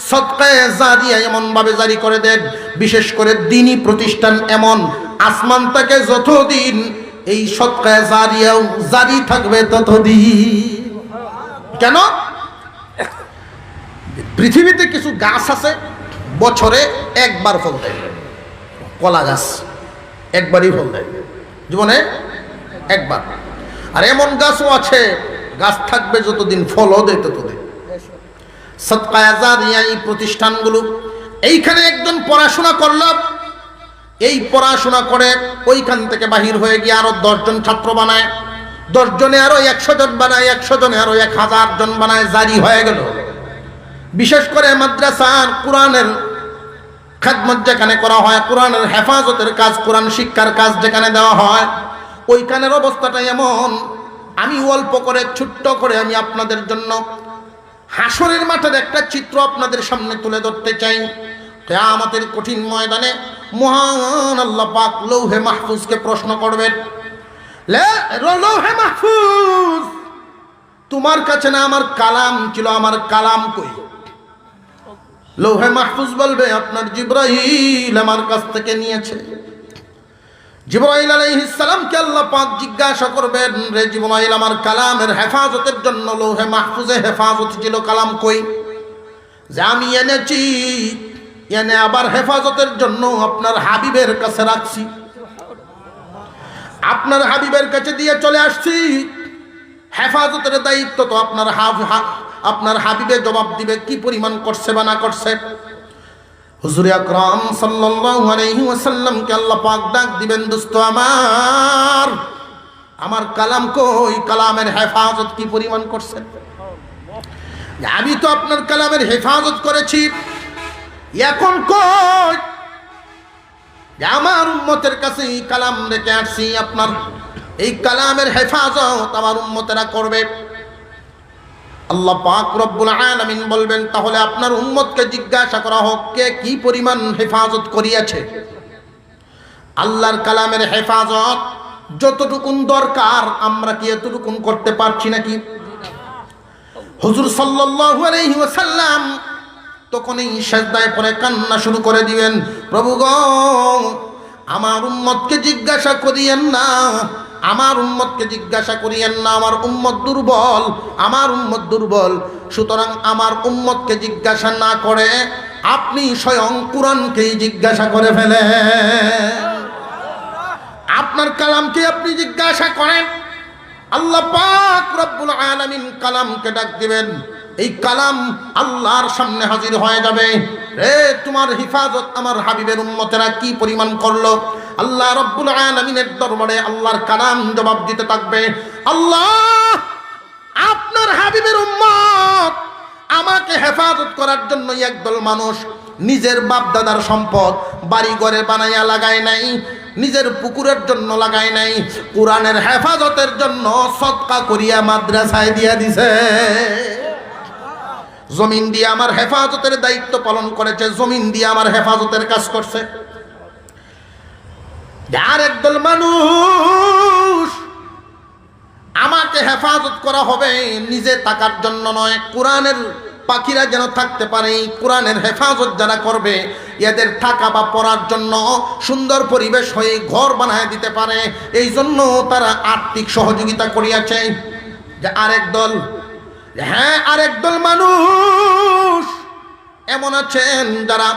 সদকায়ে জারিয়া এমন ভাবে জারি করে দেন। বিশেষ করে দ্বীনি প্রতিষ্ঠান এমন, আসমান থেকে যতদিন এই সদকায়ে জারিয়াও জারি থাকবে ততদিন। কেন? পৃথিবীতে কিছু গাছ আছে বছরে একবার ফল দেয়, কলা গাছ একবারই ফল দেয়, জীবনে একবার। আর এমন গাছও আছে, গাছ থাকবে যতদিন, ফলও দেয় ততদিন। সদকায়ে জারিয়া এই প্রতিষ্ঠানগুলো, এইখানে একজন পড়াশোনা করল, এই পড়াশোনা করে ওইখান থেকে বাহির হয়ে গিয়ে আরো 10 জন ছাত্র বানায়, 10 জনে আরো 100 জন বানায়, 100 জনে আরো 1000 জন বানায়, জারি হয়ে গেল। বিশেষ করে মাদ্রাসার কোরআনের খেদমত যেখানে করা হয়, কোরআনের হেফাজতের কাজ, কোরআন শিক্ষার কাজ যেখানে দেওয়া হয়, ওইখানের অবস্থাটা এমন। আমি অল্প করে, ছোট্ট করে আমি আপনাদের জন্য হাসরের মাঠের একটা চিত্র আপনাদের সামনে তুলে ধরতে চাই। কিয়ামতের কঠিন ময়দানে মহান আল্লাহ পাক লৌহে মাহফুজকে প্রশ্ন করবেন, লৌহে মাহফুজ, তোমার কাছে না আমার কালাম ছিল, আমার কালাম কই? লৌহে মাহফুজ বলবে আপনার জিবরাইল আমার কাছ থেকে নিয়েছে। জিবরাইল আলাইহিস সালামকে আল্লাহ পাক জিজ্ঞাসা করবেন, রে জিবরাইল, আমার কালামের হেফাজতের জন্য লৌহে মাহফুজে হেফাজত ছিল, কালাম কই? যে আমি এনেছি, এনে আবার হেফাজতের জন্য আপনার হাবিবের কাছে রাখছি, আপনার হাবিবের কাছে দিয়ে চলে আসছি। হেফাজতের দায়িত্ব তো আপনার হাবিবে জবাব দিবে কি পরিমাণ করছে বা না করছে। হুজুর আকরাম সাল্লাল্লাহু আলাইহি ওয়াসাল্লামকে আল্লাহ পাক ডাক দিবেন, দোস্ত আমার কালাম কই? কালামের হেফাজত কি পরিমাণ করছেন? আমি তো আপনার কালামের হেফাজত করেছি, এখন কই? আমার উম্মতের কাছে এই কালাম রেখে আসছি, আপনার এই কালামের হেফাজত আমার উম্মতেরা করবে। আল্লাহ পাক রব্বুল আলামিন বলবেন, তাহলে আপনার উম্মতকে জিজ্ঞাসা করা হোক কে কি পরিমাণ হেফাজত করিয়াছে। আল্লাহর কালামের হেফাজত যতটুকুন দরকার আমরা কি এতটুকুন করতে পারছি নাকি? হুজুর সাল্লাল্লাহু আলাইহি ওয়াসাল্লাম তখনই সিজদায় পড়ে কান্না শুরু করে দিবেন, প্রভু গো, আমার উম্মতকে জিজ্ঞাসা করিয়েন না, আমার উম্মতকে জিজ্ঞাসা করিয়েন না, আমার উম্মত দুর্বল, আমার উম্মত দুর্বল। সুতরাং আমার উম্মতকে জিজ্ঞাসা না করে আপনি স্বয়ং কুরআনকেই জিজ্ঞাসা করে ফেলেন। আপনার কালামকে আপনি জিজ্ঞাসা করেন। আল্লাহ পাক রব্বুল আলামিন কালামকে ডাক দিবেন, এই কালাম আল্লাহর সামনে হাজির হয়ে যাবে। রে তোমার হিফাজত আমার হাবিবের উম্মতেরা কি পরিমাণ করলো? আল্লাহ রব্বুল আলামিনের দরবারে আল্লাহর কালাম জবাব দিতে থাকবে, আল্লাহ আপনার হাবিবের উম্মত আমাকে হেফাজত করার জন্য একদল মানুষ নিজের বাপ দাদার সম্পদ বাড়ি ঘরে বানাইয়া লাগায় নাই, নিজের পুকুরের জন্য লাগায় নাই, কোরআনের হেফাজতের জন্য সদকা করিয়া মাদ্রাসায় দিয়া দিছে। জমিন দিয়ে আমার হেফাজতের দায়িত্ব পালন করেছে, জমিন দিয়ে আমার হেফাজতের কাজ করছে। আর একদল মানুষ আমাকে হেফাজত করা হবে নিজে থাকার জন্য নয়, কোরআনের পাখিরা যেন থাকতে পারে, কোরআনের হেফাজত যারা করবে এদের থাকা বা পড়ার জন্য সুন্দর পরিবেশ হয়ে ঘর বানায় দিতে পারে, এই জন্য তারা আর্থিক সহযোগিতা করিয়াছে। যে আরেক দল, হ্যাঁ আরেক দল মানুষ এমন আছেন যারা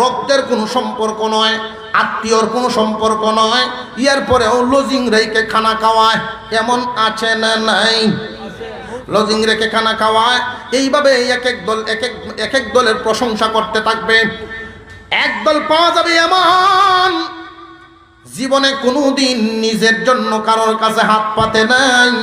রক্তের কোনো সম্পর্ক নয়, আত্মীয়র কোনো সম্পর্ক নয়, ইয়ার পরেও লজিং রেখে খানা খাওয়ায়, এমন আছে না নাই? লজিং রেখে খানা খাওয়ায়। এইভাবে এক এক দলের প্রশংসা করতে থাকবে। একদল পাওয়া যাবে এমন জীবনে কোনোদিন নিজের জন্য কারোর কাছে হাত পাতে নাই,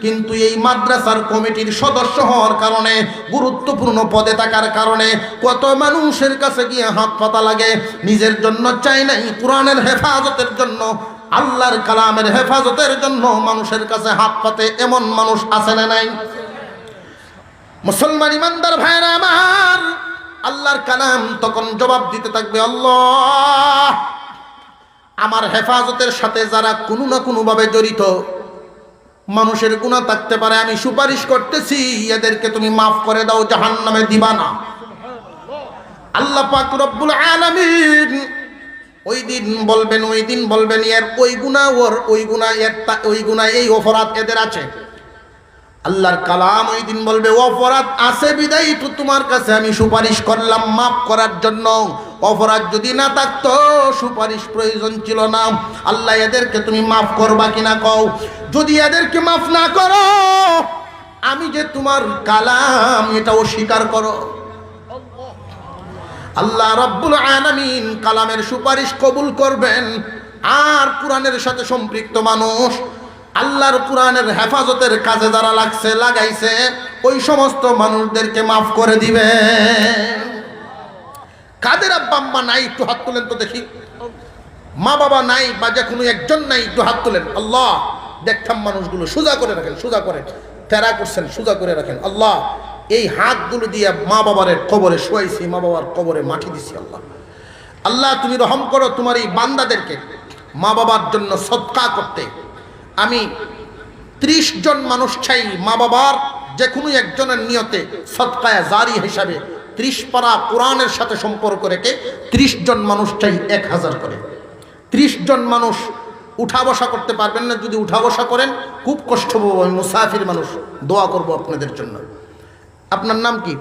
কিন্তু এই মাদ্রাসার কমিটির সদস্য হওয়ার কারণে, গুরুত্বপূর্ণ পদে থাকার কারণে কত মানুষের কাছে গিয়ে হাত পাতা লাগে। নিজের জন্য চাই নাই, কোরআনের হেফাজতের জন্য, আল্লাহর কালামের হেফাজতের জন্য মানুষের কাছে হাত পাতে এমন মানুষ আছে না নাই? মুসলমান ইমানদার ভাইরা আমার, আল্লাহর কালাম তখন জবাব দিতে থাকবে, আল্লাহ আমার হেফাজতের সাথে যারা কোনো না কোনোভাবে জড়িত, মানুষের গুনাহ থাকতে পারে, আমি সুপারিশ করতেছি এদেরকে তুমি মাফ করে দাও, জাহান্নামে দিবা না। আল্লাহ পাক রব্বুল আলামিন ওই দিন বলবেন এর ওই গুনাহ ওর ওই গুনাহ, এর ওই গুনাহ, এই অপরাধ এদের আছে। আল্লাহর কালাম ওই দিন বলবে, অপরাধ আছে বিদায়ী তো তোমার কাছে আমি সুপারিশ করলাম মাফ করার জন্য, অপরাধ যদি না থাকতো সুপারিশ প্রয়োজন ছিল না। আল্লাহ এদেরকে তুমি মাফ করবা কিনা কও। যদি এদেরকে মাফ না করো, আমি যে তোমার কালাম এটা অস্বীকার করো। আল্লাহ রাব্বুল আলামিন কালামের সুপারিশ কবুল করবেন, আর কোরআনের সাথে সম্পৃক্ত মানুষ, আল্লাহর কোরআনের হেফাজতের কাজে যারা লাগাইছে ওই সমস্ত মানুষদেরকে মাফ করে দিবে। কাদের আব্বা আম্মা নাই একটু হাত তুলেন তো দেখি। মা বাবা নাই বা যে কোনো একজন নাই একটু হাত তুলেন। আল্লাহ দেখতাম মানুষগুলো সোজা করে রাখেন, সোজা করে তেরা করছেন, সোজা করে রাখেন। আল্লাহ এই হাতগুলো দিয়ে মা বাবার কবরে শোয়াইছি, মা বাবার কবরে মাটি দিছি। আল্লাহ আল্লাহ তুমি রহম করো তোমার এই বান্দাদেরকে মা বাবার জন্য সদকা করতে। আমি 30 জন মানুষ চাই মা বাবার যে কোনো একজনের নিয়তে সদকায়ে জারি হিসাবে 30 পারা কোরআনের সাথে সম্পর্ক রেখে 30 জন মানুষ চাই 1000 করে। 30 জন মানুষ উঠা বসা করতে পারবেন না, যদি উঠা বসা করেন খুব কষ্ট পাবো, আমি মুসাফির মানুষ, দোয়া করব আপনাদের জন্য। আপনার নাম কি?